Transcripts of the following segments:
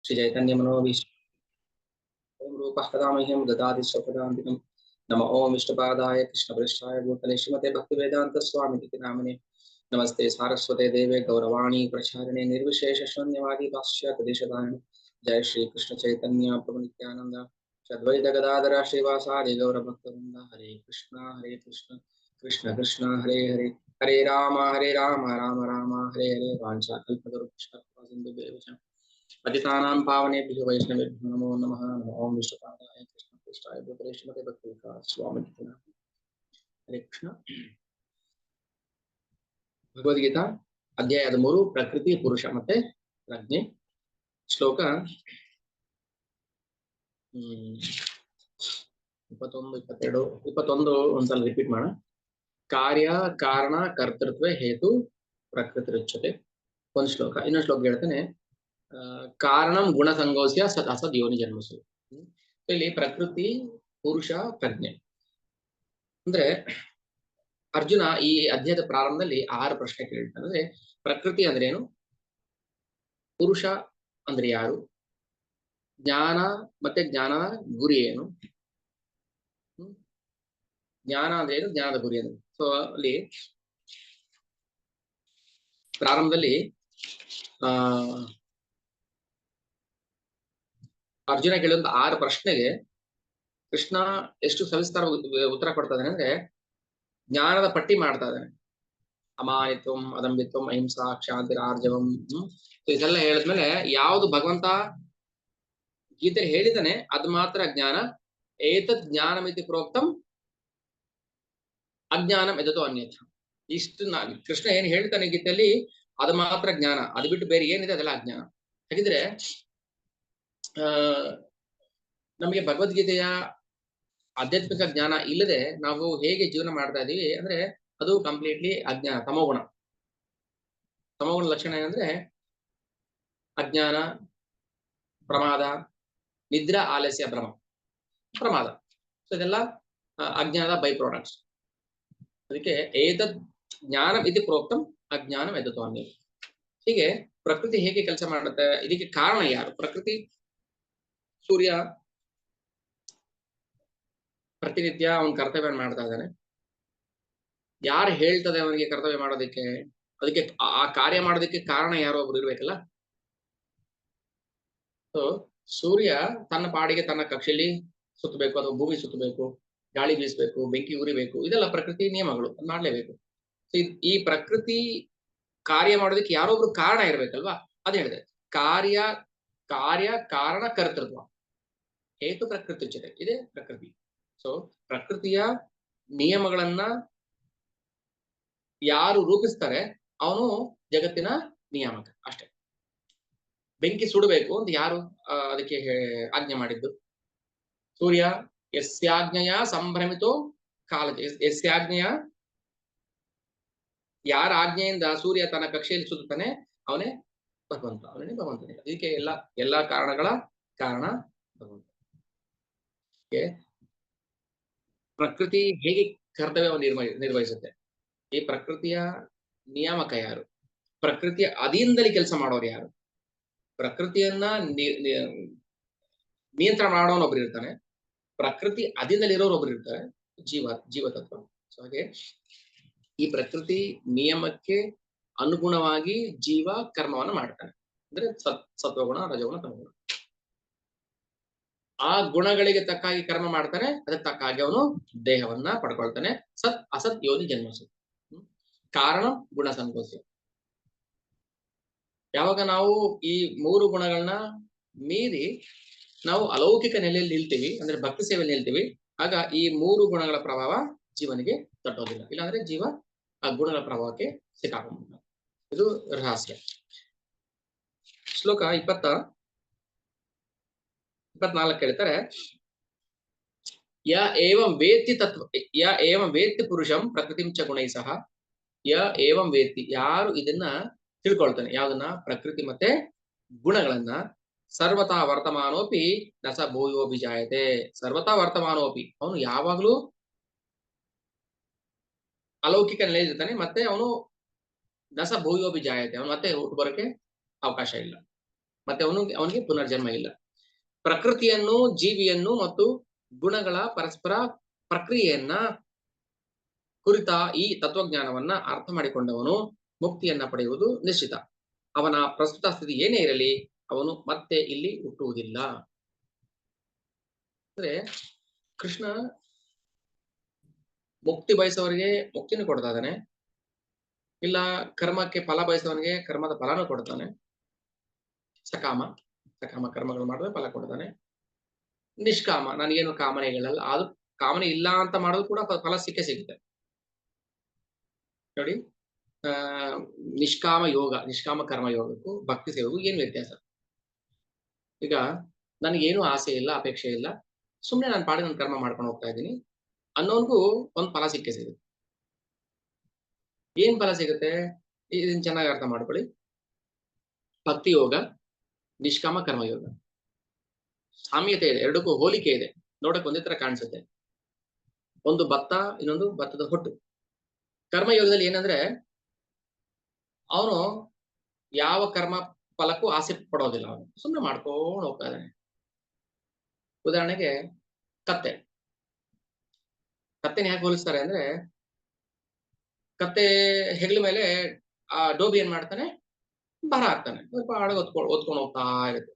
श्री चैतन्य मनोभीष्ट ओम रूपः कदा मह्यं ददाति स्वपदान्तिकं नम ओम विष्णुपादाय कृष्णप्रेष्ठाय भूतले श्रीमते भक्तिवेदांत स्वामिनिति नामिने नमस्ते सारस्वते देवे गौरवाणी प्रचारिणे निर्विशेष शून्यवादी पाश्चात्य देशधारिणे जय श्री कृष्ण चैतन्य प्रभु नित्यानंद अद्वैत गदाधर श्रीवासादि गौरभक्तवृंद हरे कृष्ण कृष्ण कृष्ण हरे हरे हरे राम राम राम हरे हरे वाञ्छाकल्पतरुभ्यश्च सिन्धुभ्येव च पतितानां पावनेभ्यो वैष्णवेभ्यो नमो नमः ओम विष्णुपादाय कृष्णप्रेष्ठाय भूतले श्रीमते भक्तिवेदांत स्वामिनिति नामिने हरे कृष्ण भगवद्गीता अध्याय 3 प्रकृति पुरुष ಮತ್ತೆ ಪ್ರಜ್ಞೆ ಶ್ಲೋಕ 21 22 21 ಒಂದ್ಸಲ ರಿಪೀಟ್ ಮಾಡೋಣ ಕಾರ್ಯ ಕಾರಣ ಕರ್ತೃತ್ವ ಹೇತು ಪ್ರಕೃತಿ ರುಚ್ಯತೆ ಒಂದು ಶ್ಲೋಕ ಇನ್ನೊಂದು ಶ್ಲೋಕ ಹೇಳ್ತಾನೆ ಕಾರಣಂ ಗುಣ ಸಂಗೋಸ್ಯ ಸತ್ ಅಸದ್ ಯೋನಿ ಜನ್ಮಸು ಇಲ್ಲಿ ಪ್ರಕೃತಿ ಪುರುಷ ಪ್ರಜ್ಞೆ ಅಂದ್ರೆ ಅರ್ಜುನ ಈ ಅಧ್ಯಾಯದ ಪ್ರಾರಂಭದಲ್ಲಿ 6 ಪ್ರಶ್ನೆ ಕೇಳ್ತಾನೆ ಅಂದ್ರೆ ಪ್ರಕೃತಿ ಅಂದ್ರೆ ಏನು ಪುರುಷ ಅಂದ್ರೆ ಯಾರು ಜ್ಞಾನ ಮತ್ತೆ ಜ್ಞಾನದ ಗುರಿ ಏನು ಜ್ಞಾನ ಅಂದ್ರೆ ಏನು ಜ್ಞಾನದ ಗುರಿ ಏನು ಸೊ ಅಲ್ಲಿ ಪ್ರಾರಂಭದಲ್ಲಿ ಅರ್ಜುನ ಕೇಳಿದಂತ 6 ಪ್ರಶ್ನೆಗೆ ಕೃಷ್ಣ ಎಷ್ಟು ಸವಿಸ್ತಾರ ಉತ್ತರ ಕೊಡ್ತಾ ಇದ್ದಾನೆ ಅಂದ್ರೆ ಜ್ಞಾನದ ಪಟ್ಟಿ ಮಾಡ್ತಾ ಇದ್ದಾನೆ ಅಮಾನಿತ್ವಂ ಅದಂಬಿತ್ವಂ ಅಹಿಂಸಾ ಕ್ಷಾಂತಿ ಆರ್ಜವಂ ಇದೆಲ್ಲ ಹೇಳಿದ್ಮೇಲೆ ಯಾವುದು ಭಗವಂತ ಗೀತೆಯಲ್ಲಿ ಹೇಳಿದಾನೆ ಅದು ಮಾತ್ರ ಜ್ಞಾನ ಏತದ್ ಜ್ಞಾನಮಿತಿ ಪ್ರೋಕ್ತಂ ಅಜ್ಞಾನಂ ಎದತೋ ಅನ್ಯಥ ಇಷ್ಟು ಕೃಷ್ಣ ಏನ್ ಹೇಳ್ತಾನೆ ಗೀತೆಯಲ್ಲಿ ಅದು ಮಾತ್ರ ಜ್ಞಾನ ಅದು ಬಿಟ್ಟು ಬೇರೆ ಏನಿದೆ ಅದೆಲ್ಲ ಅಜ್ಞಾನ ಹಾಗಿದ್ರೆ ನಮಗೆ ಭಗವದ್ಗೀತೆಯ ಆಧ್ಯಾತ್ಮಿಕ ಜ್ಞಾನ ಇಲ್ಲದೆ ನಾವು ಹೇಗೆ ಜೀವನ ಮಾಡ್ತಾ ಇದೀವಿ ಅಂದ್ರೆ ಅದು ಕಂಪ್ಲೀಟ್ಲಿ ಅಜ್ಞಾನ ತಮೋಗುಣ ಲಕ್ಷಣ ಏನಂದ್ರೆ ಅಜ್ಞಾನ ಪ್ರಮಾದ ನಿದ್ರಾ ಆಲಸ್ಯ ಭ್ರಮ ಪ್ರಮಾದ ಸೊ ಇದೆಲ್ಲ ಅಜ್ಞಾನದ ಬೈ ಪ್ರಾಡಕ್ಟ್ಸ್ ಅದಕ್ಕೆ ಏತದ್ ಜ್ಞಾನಂ ಇತಿ ಪ್ರೋಕ್ತಂ ಅಜ್ಞಾನಂ ಎದತೋ ಅನ್ಯಥ ಹೀಗೆ ಪ್ರಕೃತಿ ಹೇಗೆ ಕೆಲಸ ಮಾಡುತ್ತೆ ಇದಕ್ಕೆ ಕಾರಣ ಯಾರು ಪ್ರಕೃತಿ ಸೂರ್ಯ ಪ್ರತಿನಿತ್ಯ ಅವನ ಕರ್ತವ್ಯ ಮಾಡ್ತಾ ಇದ್ದಾನೆ ಯಾರು ಹೇಳ್ತದೆ ಅವನಿಗೆ ಕರ್ತವ್ಯ ಮಾಡೋದಕ್ಕೆ ಅದಕ್ಕೆ ಆ ಕಾರ್ಯ ಮಾಡೋದಕ್ಕೆ ಕಾರಣ ಯಾರೋ ಒಬ್ರು ಇರ್ಬೇಕಲ್ಲ ಸೊ ಸೂರ್ಯ ತನ್ನ ಪಾಡಿಗೆ ತನ್ನ ಕಕ್ಷೆಯಲ್ಲಿ ಸುತ್ತಬೇಕು ಅಥವಾ ಭೂಮಿ ಸುತ್ತಬೇಕು ಗಾಳಿ ಬೀಸಬೇಕು ಬೆಂಕಿ ಉರಿಬೇಕು ಇದೆಲ್ಲ ಪ್ರಕೃತಿ ನಿಯಮಗಳು ಮಾಡ್ಲೇಬೇಕು ಈ ಪ್ರಕೃತಿ ಕಾರ್ಯ ಮಾಡೋದಕ್ಕೆ ಯಾರೊಬ್ರು ಕಾರಣ ಇರ್ಬೇಕಲ್ವಾ ಅದ್ ಹೇಳಿದೆ ಕಾರ್ಯ ಕಾರಣ ಕರ್ತೃತ್ವ ಹೇತು ಪ್ರಕೃತಿ ಜೊತೆ ಇದೆ ಪ್ರಕೃತಿ ಸೊ ಪ್ರಕೃತಿಯ ನಿಯಮಗಳನ್ನ ಯಾರು ರೂಪಿಸ್ತಾರೆ ಅವನು ಜಗತ್ತಿನ ನಿಯಾಮಕ ಅಷ್ಟೇ ಬೆಂಕಿ ಸುಡಬೇಕು ಅಂತ ಯಾರು ಅದಕ್ಕೆ ಆಜ್ಞೆ ಮಾಡಿದ್ದು ಸೂರ್ಯ ಯಸ್ಯಾಜ್ಞೆಯ ಸಂಭ್ರಮಿತೋ ಕಾಲ ಯಸ್ಯಾಜ್ಞೆಯ ಯಾರ ಆಜ್ಞೆಯಿಂದ ಸೂರ್ಯ ತನ್ನ ಕಕ್ಷೆಯಲ್ಲಿ ಸುತ್ತಾನೆ ಅವನೇ ಭಗವಂತನೇ ಇದಕ್ಕೆ ಎಲ್ಲಾ ಕಾರಣಗಳ ಕಾರಣ ಭಗವಂತ ಪ್ರಕೃತಿ ಹೇಗೆ ಕರ್ತವ್ಯವನ್ನು ನಿರ್ವಹಿಸುತ್ತೆ ಈ ಪ್ರಕೃತಿಯ ನಿಯಾಮಕ ಯಾರು ಪ್ರಕೃತಿಯ ಅಧೀನದಲ್ಲಿ ಕೆಲಸ ಮಾಡೋರು ಯಾರು ಪ್ರಕೃತಿಯನ್ನ ನಿಯಂತ್ರಣ ಮಾಡೋನೊಬ್ರು ಇರ್ತಾನೆ ಪ್ರಕೃತಿ ಅಧೀನದಲ್ಲಿ ಇರೋರೊಬ್ರು ಇರ್ತಾರೆ ಜೀವತತ್ವ ಸೊ ಹಾಗೆ ಈ ಪ್ರಕೃತಿ ನಿಯಮಕ್ಕೆ ಅನುಗುಣವಾಗಿ ಜೀವ ಕರ್ಮವನ್ನು ಮಾಡ್ತಾನೆ ಅಂದ್ರೆ ಸತ್ವಗುಣ ರಜಗುಣ ತಮಗುಣ ಆ ಗುಣಗಳಿಗೆ ತಕ್ಕಾಗಿ ಕರ್ಮ ಮಾಡ್ತಾನೆ ಅದಕ್ಕೆ ತಕ್ಕಾಗಿ ಅವನು ದೇಹವನ್ನ ಪಡ್ಕೊಳ್ತಾನೆ ಸತ್ ಅಸತ್ ಯೋನಿ ಜನ್ಮಸು ಕಾರಣ ಗುಣ ಸಂಕೋಸ್ಯ ಯಾವಾಗ ನಾವು ಈ 3 ಗುಣಗಳನ್ನ ಮೀರಿ ನಾವು ಅಲೌಕಿಕ ನೆಲೆಯಲ್ಲಿ ನಿಲ್ತೀವಿ ಅಂದ್ರೆ ಭಕ್ತಿ ಸೇವೆಯಲ್ಲಿ ನಿಲ್ತೀವಿ ಆಗ ಈ 3 ಗುಣಗಳ ಪ್ರಭಾವ ಜೀವನಿಗೆ ತಟ್ಟೋದಿಲ್ಲ ಇಲ್ಲಾಂದ್ರೆ ಜೀವ ಆ ಗುಣಗಳ ಪ್ರಭಾವಕ್ಕೆ ಸಿಕ್ಕಾಕೊಂಡ್ಬಿಡ್ತಾನೆ ಇದು ರಹಸ್ಯ ಶ್ಲೋಕ 24 ಹೇಳ್ತಾರೆ ಯ ಏವಂ ವೇತ್ತಿ ಪುರುಷಂ ಪ್ರಕೃತಿಂ ಚ ಗುಣೈ ಸಹ ಯ ಏವಂ ವೇತ್ತಿ ಯಾರು ಇದನ್ನ ತಿಳ್ಕೊಳ್ತಾನೆ ಯಾವ್ದನ್ನ ಪ್ರಕೃತಿ ಮತ್ತೆ ಗುಣಗಳನ್ನ ಸರ್ವತಾ ವರ್ತಮಾನೋಪಿ ನಸ ಭೂಯೋಪಿ ಜಾಯತೆ ಸರ್ವತಾ ವರ್ತಮಾನೋಪಿ ಅವನು ಯಾವಾಗ್ಲೂ ಅಲೌಕಿಕ ನೆಲೆಯಿರ್ತಾನೆ ಮತ್ತೆ ಅವನು ನಸ ಭೂಯೋಪಿ ಜಾಯತೆ ಅವನು ಮತ್ತೆ ಹುಟ್ಟು ಬರೋಕೆ ಅವಕಾಶ ಇಲ್ಲ ಮತ್ತೆ ಅವನಿಗೆ ಪುನರ್ಜನ್ಮ ಇಲ್ಲ. ಪ್ರಕೃತಿಯನ್ನು, ಜೀವಿಯನ್ನು ಮತ್ತು ಗುಣಗಳ ಪರಸ್ಪರ ಪ್ರಕ್ರಿಯೆಯನ್ನ ಕುರಿತ ಈ ತತ್ವಜ್ಞಾನವನ್ನ ಅರ್ಥ ಮಾಡಿಕೊಂಡವನು ಮುಕ್ತಿಯನ್ನ ಪಡೆಯುವುದು ನಿಶ್ಚಿತ. ಅವನ ಪ್ರಸ್ತುತ ಸ್ಥಿತಿ ಏನೇ ಇರಲಿ, ಅವನು ಮತ್ತೆ ಇಲ್ಲಿ ಹುಟ್ಟುವುದಿಲ್ಲ. ಅಂದ್ರೆ ಕೃಷ್ಣ ಮುಕ್ತಿ ಬಯಸೋರಿಗೆ ಮುಕ್ತಿನೂ ಕೊಡ್ತಾ ಇದ್ದಾನೆ, ಇಲ್ಲ ಕರ್ಮಕ್ಕೆ ಫಲ ಬಯಸೋವನಿಗೆ ಕರ್ಮದ ಫಲನೂ ಕೊಡ್ತಾನೆ. ಸಕಾಮ ಕರ್ಮಗಳು ಮಾಡಿದ್ರೆ ಫಲ ಕೊಡ್ತಾನೆ. ನಿಷ್ಕಾಮ, ನನಗೇನು ಕಾಮನೆಗಳಲ್ಲ, ಅದು ಕಾಮನೆ ಇಲ್ಲ ಅಂತ ಮಾಡೋದು ಕೂಡ ಫಲ ಸಿಗುತ್ತೆ ನೋಡಿ. ನಿಷ್ಕಾಮ ಯೋಗ, ನಿಷ್ಕಾಮ ಕರ್ಮ ಯೋಗಕ್ಕೂ ಭಕ್ತಿ ಸೇವೆಗೂ ಏನು ವ್ಯತ್ಯಾಸ? ಈಗ ನನಗೇನು ಆಸೆ ಇಲ್ಲ, ಅಪೇಕ್ಷೆ ಇಲ್ಲ, ಸುಮ್ಮನೆ ನಾನು ಪಾಡಿ ನನ್ನ ಕರ್ಮ ಮಾಡ್ಕೊಂಡು ಹೋಗ್ತಾ ಇದ್ದೀನಿ ಅನ್ನೋನ್ಗೂ ಒಂದು ಫಲ ಸಿಗುತ್ತೆ. ಏನ್ ಫಲ ಸಿಗುತ್ತೆ ಇದನ್ನ ಚೆನ್ನಾಗಿ ಅರ್ಥ ಮಾಡ್ಕೊಳ್ಳಿ. ಭಕ್ತಿ ಯೋಗ, ನಿಷ್ಕಾಮ ಕರ್ಮಯೋಗ ಸಾಮ್ಯತೆ ಇದೆ, ಎರಡಕ್ಕೂ ಹೋಲಿಕೆ ಇದೆ. ನೋಡಕ್ ಒಂದೇ ತರ ಕಾಣಿಸುತ್ತೆ. ಒಂದು ಭತ್ತ, ಇನ್ನೊಂದು ಭತ್ತದ ಹೊಟ್ಟು. ಕರ್ಮಯೋಗದಲ್ಲಿ ಏನಂದ್ರೆ ಅವನು ಯಾವ ಕರ್ಮ ಫಲಕ್ಕೂ ಆಸೆ ಪಡೋದಿಲ್ಲ, ಅವನು ಸುಮ್ಮನೆ ಮಾಡ್ಕೊಂಡು ಹೋಗ್ತಾ ಇದ್ದಾನೆ. ಉದಾಹರಣೆಗೆ ಕತ್ತೆನ ಯಾಕೆ ಹೋಲಿಸ್ತಾರೆ ಅಂದ್ರೆ, ಕತ್ತೆ ಹೆಗಲ ಮೇಲೆ ಆ ಡೋಬಿ ಏನ್ ಮಾಡ್ತಾನೆ, ಭಾರ ಹಾಕ್ತಾನೆ, ಸ್ವಲ್ಪ ಹಡಗ ಹೊತ್ಕೊಂಡು ಹೋಗ್ತಾ ಇರುತ್ತೆ.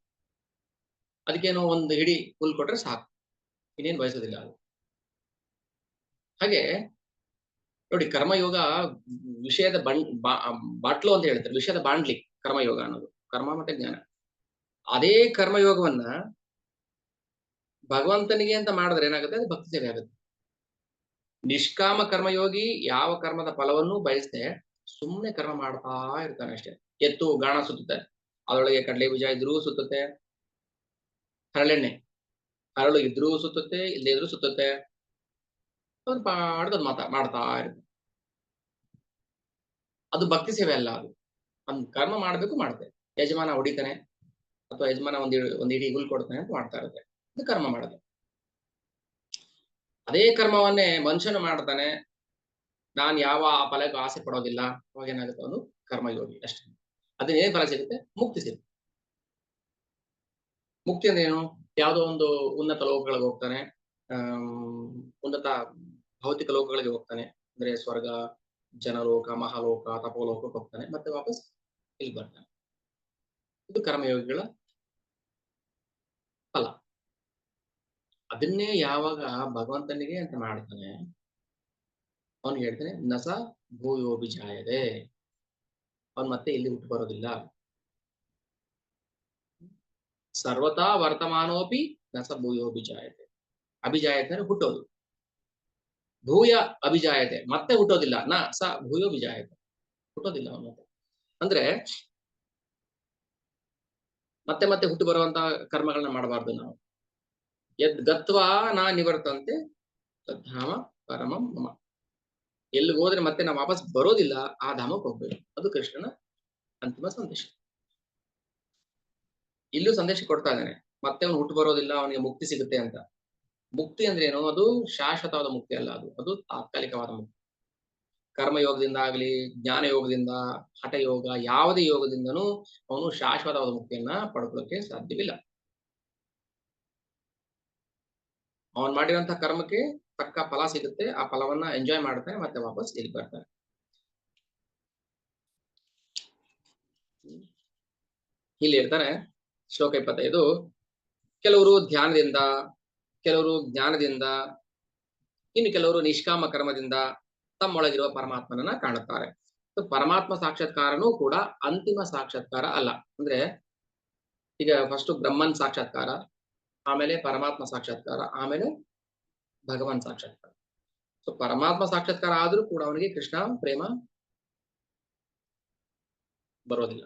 ಅದಕ್ಕೇನೋ ಒಂದು ಹಿಡಿ ಹುಲ್ ಕೊಟ್ರೆ ಸಾಕು, ಇನ್ನೇನು ಬಯಸೋದಿಲ್ಲ ಅದು. ಹಾಗೆ ನೋಡಿ, ಕರ್ಮಯೋಗ ವಿಷಯದ ಬಾಟ್ಲು ಅಂತ ಹೇಳ್ತಾರೆ, ವಿಷಯದ ಬಾಂಡ್ಲಿ ಕರ್ಮಯೋಗ ಅನ್ನೋದು, ಕರ್ಮ ಮತ್ತೆ ಜ್ಞಾನ. ಅದೇ ಕರ್ಮಯೋಗವನ್ನ ಭಗವಂತನಿಗೆ ಅಂತ ಮಾಡಿದ್ರೆ ಏನಾಗುತ್ತೆ, ಅದು ಭಕ್ತಿ ಸೇವೆ ಆಗುತ್ತೆ. ನಿಷ್ಕಾಮ ಕರ್ಮಯೋಗಿ ಯಾವ ಕರ್ಮದ ಫಲವನ್ನು ಬಯಸದೆ ಸುಮ್ಮನೆ ಕರ್ಮ ಮಾಡ್ತಾ ಇರ್ತಾನೆ ಅಷ್ಟೇ. ಎತ್ತು ಗಾಣ ಸುತ್ತುತ್ತೆ, ಅದರೊಳಗೆ ಕಡಲೆ ಬೀಜ ಇದ್ರೂ ಸುತ್ತುತ್ತೆ, ಹರಳೆಣ್ಣೆ ಹರಳು ಇದ್ರೂ ಸುತ್ತುತ್ತೆ, ಇಲ್ಲದೇ ಇದ್ರೂ ಸುತ್ತುತ್ತೆ, ಅದು ಪಾಡ್ದದ್ ಮಾಡ್ತಾ ಇರುತ್ತೆ. ಅದು ಭಕ್ತಿ ಸೇವೆ ಅಲ್ಲ, ಅದು ಕರ್ಮ ಮಾಡ್ಬೇಕು, ಮಾಡುತ್ತೆ. ಯಜಮಾನ ಹೊಡಿತಾನೆ ಅಥವಾ ಯಜಮಾನ ಒಂದ್ ಇಡೀ ಹುಲ್ ಕೊಡ್ತಾನೆ ಅಂತ ಮಾಡ್ತಾ ಇರುತ್ತೆ, ಅದು ಕರ್ಮ ಮಾಡುತ್ತೆ. ಅದೇ ಕರ್ಮವನ್ನೇ ಮನುಷ್ಯನು ಮಾಡ್ತಾನೆ, ನಾನು ಯಾವ ಫಲಕ್ಕೂ ಆಸೆ ಪಡೋದಿಲ್ಲ, ಅವಾಗ ಏನಾಗುತ್ತೆ, ಅವನು ಕರ್ಮಯೋಗಿ ಅಷ್ಟೇ. ಅದನ್ನ ಏನ್ ಫಲ ಸಿಗುತ್ತೆ, ಮುಕ್ತಿ ಸಿಗುತ್ತೆ. ಮುಕ್ತಿ ಅಂದ್ರೆ ಏನು? ಯಾವುದೋ ಒಂದು ಉನ್ನತ ಲೋಕಗಳಿಗೆ ಹೋಗ್ತಾನೆ, ಉನ್ನತ ಭೌತಿಕ ಲೋಕಗಳಿಗೆ ಹೋಗ್ತಾನೆ, ಅಂದ್ರೆ ಸ್ವರ್ಗ, ಜನಲೋಕ, ಮಹಾಲೋಕ, ತಪೋಲೋಕಕ್ಕೆ ಹೋಗ್ತಾನೆ, ಮತ್ತೆ ವಾಪಸ್ ಇಲ್ಲಿ ಬರ್ತಾನೆ. ಇದು ಕರ್ಮಯೋಗಿಗಳ ಫಲ. ಅದನ್ನೇ ಯಾವಾಗ ಭಗವಂತನಿಗೆ ಅಂತ ಮಾಡ್ತಾನೆ, ಅವನಿಗೆ ಹೇಳ್ತಾನೆ ನಸ ಭೂಯೋಭಿಜಾಯದೆ, ಅವನ್ ಮತ್ತೆ ಇಲ್ಲಿ ಹುಟ್ಟು ಬರೋದಿಲ್ಲ. ಸರ್ವತಾ ವರ್ತಮಾನೋಪಿ ನಸ ಭೂಯೋಭಿಜಾಯತೆ. ಅಭಿಜಾಯತೆ ಅಂದ್ರೆ ಹುಟ್ಟೋದು, ಭೂಯ ಅಭಿಜಾಯತೆ ಮತ್ತೆ ಹುಟ್ಟೋದಿಲ್ಲ, ನ ಸ ಭೂಯೋಭಿಜಾಯತೆ, ಹುಟ್ಟೋದಿಲ್ಲ ಅವನು ಮತ್ತೆ. ಅಂದ್ರೆ ಮತ್ತೆ ಮತ್ತೆ ಹುಟ್ಟು ಬರುವಂತ ಕರ್ಮಗಳನ್ನ ಮಾಡಬಾರ್ದು ನಾವು. ಯದ್ ಗತ್ವಾ ನಾ ನಿವರ್ತಂತೆ ತದ್ಧಾಮ ಪರಮಂ ಮಮ. ಎಲ್ಲಿಗೆ ಹೋದ್ರೆ ಮತ್ತೆ ನಾವು ವಾಪಸ್ ಬರೋದಿಲ್ಲ, ಆ ಧಾಮಕ್ಕೆ ಹೋಗ್ಬೇಕು. ಅದು ಕೃಷ್ಣನ ಅಂತಿಮ ಸಂದೇಶ. ಇಲ್ಲೂ ಸಂದೇಶ ಕೊಡ್ತಾ ಇದ್ದಾನೆ, ಮತ್ತೆ ಅವನು ಹುಟ್ಟು ಬರೋದಿಲ್ಲ, ಅವನಿಗೆ ಮುಕ್ತಿ ಸಿಗುತ್ತೆ ಅಂತ. ಮುಕ್ತಿ ಅಂದ್ರೆ ಏನು? ಅದು ಶಾಶ್ವತವಾದ ಮುಕ್ತಿ ಅಲ್ಲ, ಅದು ತಾತ್ಕಾಲಿಕವಾದ ಮುಕ್ತಿ. ಕರ್ಮಯೋಗದಿಂದ ಆಗ್ಲಿ, ಜ್ಞಾನ ಯೋಗದಿಂದ, ಹಠಯೋಗ, ಯಾವುದೇ ಯೋಗದಿಂದನೂ ಅವನು ಶಾಶ್ವತವಾದ ಮುಕ್ತಿಯನ್ನ ಪಡ್ಕೊಳ್ಳೋಕೆ ಸಾಧ್ಯವಿಲ್ಲ. ಅವನ್ ಮಾಡಿರುವಂತಹ ಕರ್ಮಕ್ಕೆ ತಕ್ಕ ಫಲ ಸಿಗುತ್ತೆ, ಆ ಫಲವನ್ನ ಎಂಜಾಯ್ ಮಾಡ್ತಾನೆ, ಮತ್ತೆ ವಾಪಸ್ ಇಲ್ಲಿ ಬರ್ತಾನೆ. ಇಲ್ಲಿ ಹೇಳ್ತಾನೆ ಶ್ಲೋಕ 25, ಕೆಲವರು ಧ್ಯಾನದಿಂದ, ಕೆಲವರು ಜ್ಞಾನದಿಂದ, ಇನ್ನು ಕೆಲವರು ನಿಷ್ಕಾಮ ಕರ್ಮದಿಂದ ತಮ್ಮೊಳಗಿರುವ ಪರಮಾತ್ಮನನ್ನ ಕಾಣುತ್ತಾರೆ. ಪರಮಾತ್ಮ ಸಾಕ್ಷಾತ್ಕಾರನೂ ಕೂಡ ಅಂತಿಮ ಸಾಕ್ಷಾತ್ಕಾರ ಅಲ್ಲ. ಅಂದ್ರೆ ಈಗ ಫಸ್ಟ್ ಬ್ರಹ್ಮನ್ ಸಾಕ್ಷಾತ್ಕಾರ, ಆಮೇಲೆ ಪರಮಾತ್ಮ ಸಾಕ್ಷಾತ್ಕಾರ, ಆಮೇಲೆ ಭಗವಾನ್ ಸಾಕ್ಷಾತ್ಕಾರ. ಸೊ ಪರಮಾತ್ಮ ಸಾಕ್ಷಾತ್ಕಾರ ಆದ್ರೂ ಕೂಡ ಅವನಿಗೆ ಕೃಷ್ಣ ಪ್ರೇಮ ಬರೋದಿಲ್ಲ.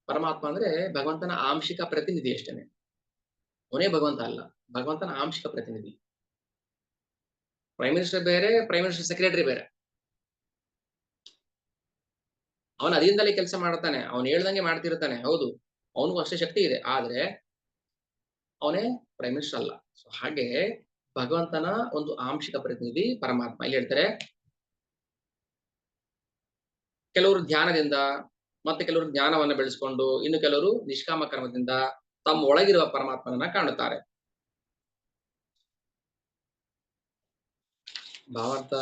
ಪರಮಾತ್ಮ ಅಂದ್ರೆ ಭಗವಂತನ ಆಂಶಿಕ ಪ್ರತಿನಿಧಿ ಅಷ್ಟೇನೆ, ಅವನೇ ಭಗವಂತ ಅಲ್ಲ, ಭಗವಂತನ ಆಂಶಿಕ ಪ್ರತಿನಿಧಿ. ಪ್ರೈಮ್ ಮಿನಿಸ್ಟರ್ ಬೇರೆ, ಪ್ರೈಮ್ ಮಿನಿಸ್ಟರ್ ಸೆಕ್ರೆಟರಿ ಬೇರೆ. ಅವನ ಅದಿಂದಲೇ ಕೆಲಸ ಮಾಡ್ತಾನೆ, ಅವನು ಹೇಳ್ದಂಗೆ ಮಾಡ್ತಿರ್ತಾನೆ, ಹೌದು, ಅವನಿಗೂ ಅಷ್ಟೇ ಶಕ್ತಿ ಇದೆ, ಆದ್ರೆ ಅವನೇ ಪ್ರೈಮ್ ಮಿನಿಸ್ಟರ್ ಅಲ್ಲ. ಸೊ ಹಾಗೆ ಭಗವಂತನ ಒಂದು ಆಂಶಿಕ ಪ್ರತಿನಿಧಿ ಪರಮಾತ್ಮ. ಇಲ್ಲಿ ಹೇಳ್ತಾರೆ ಕೆಲವರು ಧ್ಯಾನದಿಂದ, ಮತ್ತೆ ಕೆಲವರು ಜ್ಞಾನವನ್ನು ಬೆಳೆಸ್ಕೊಂಡು, ಇನ್ನು ಕೆಲವರು ನಿಷ್ಕಾಮ ಕರ್ಮದಿಂದ ತಮ್ಮ ಒಳಗಿರುವ ಪರಮಾತ್ಮನನ್ನ ಕಾಣುತ್ತಾರೆ. ಭಾವಾರ್ಥ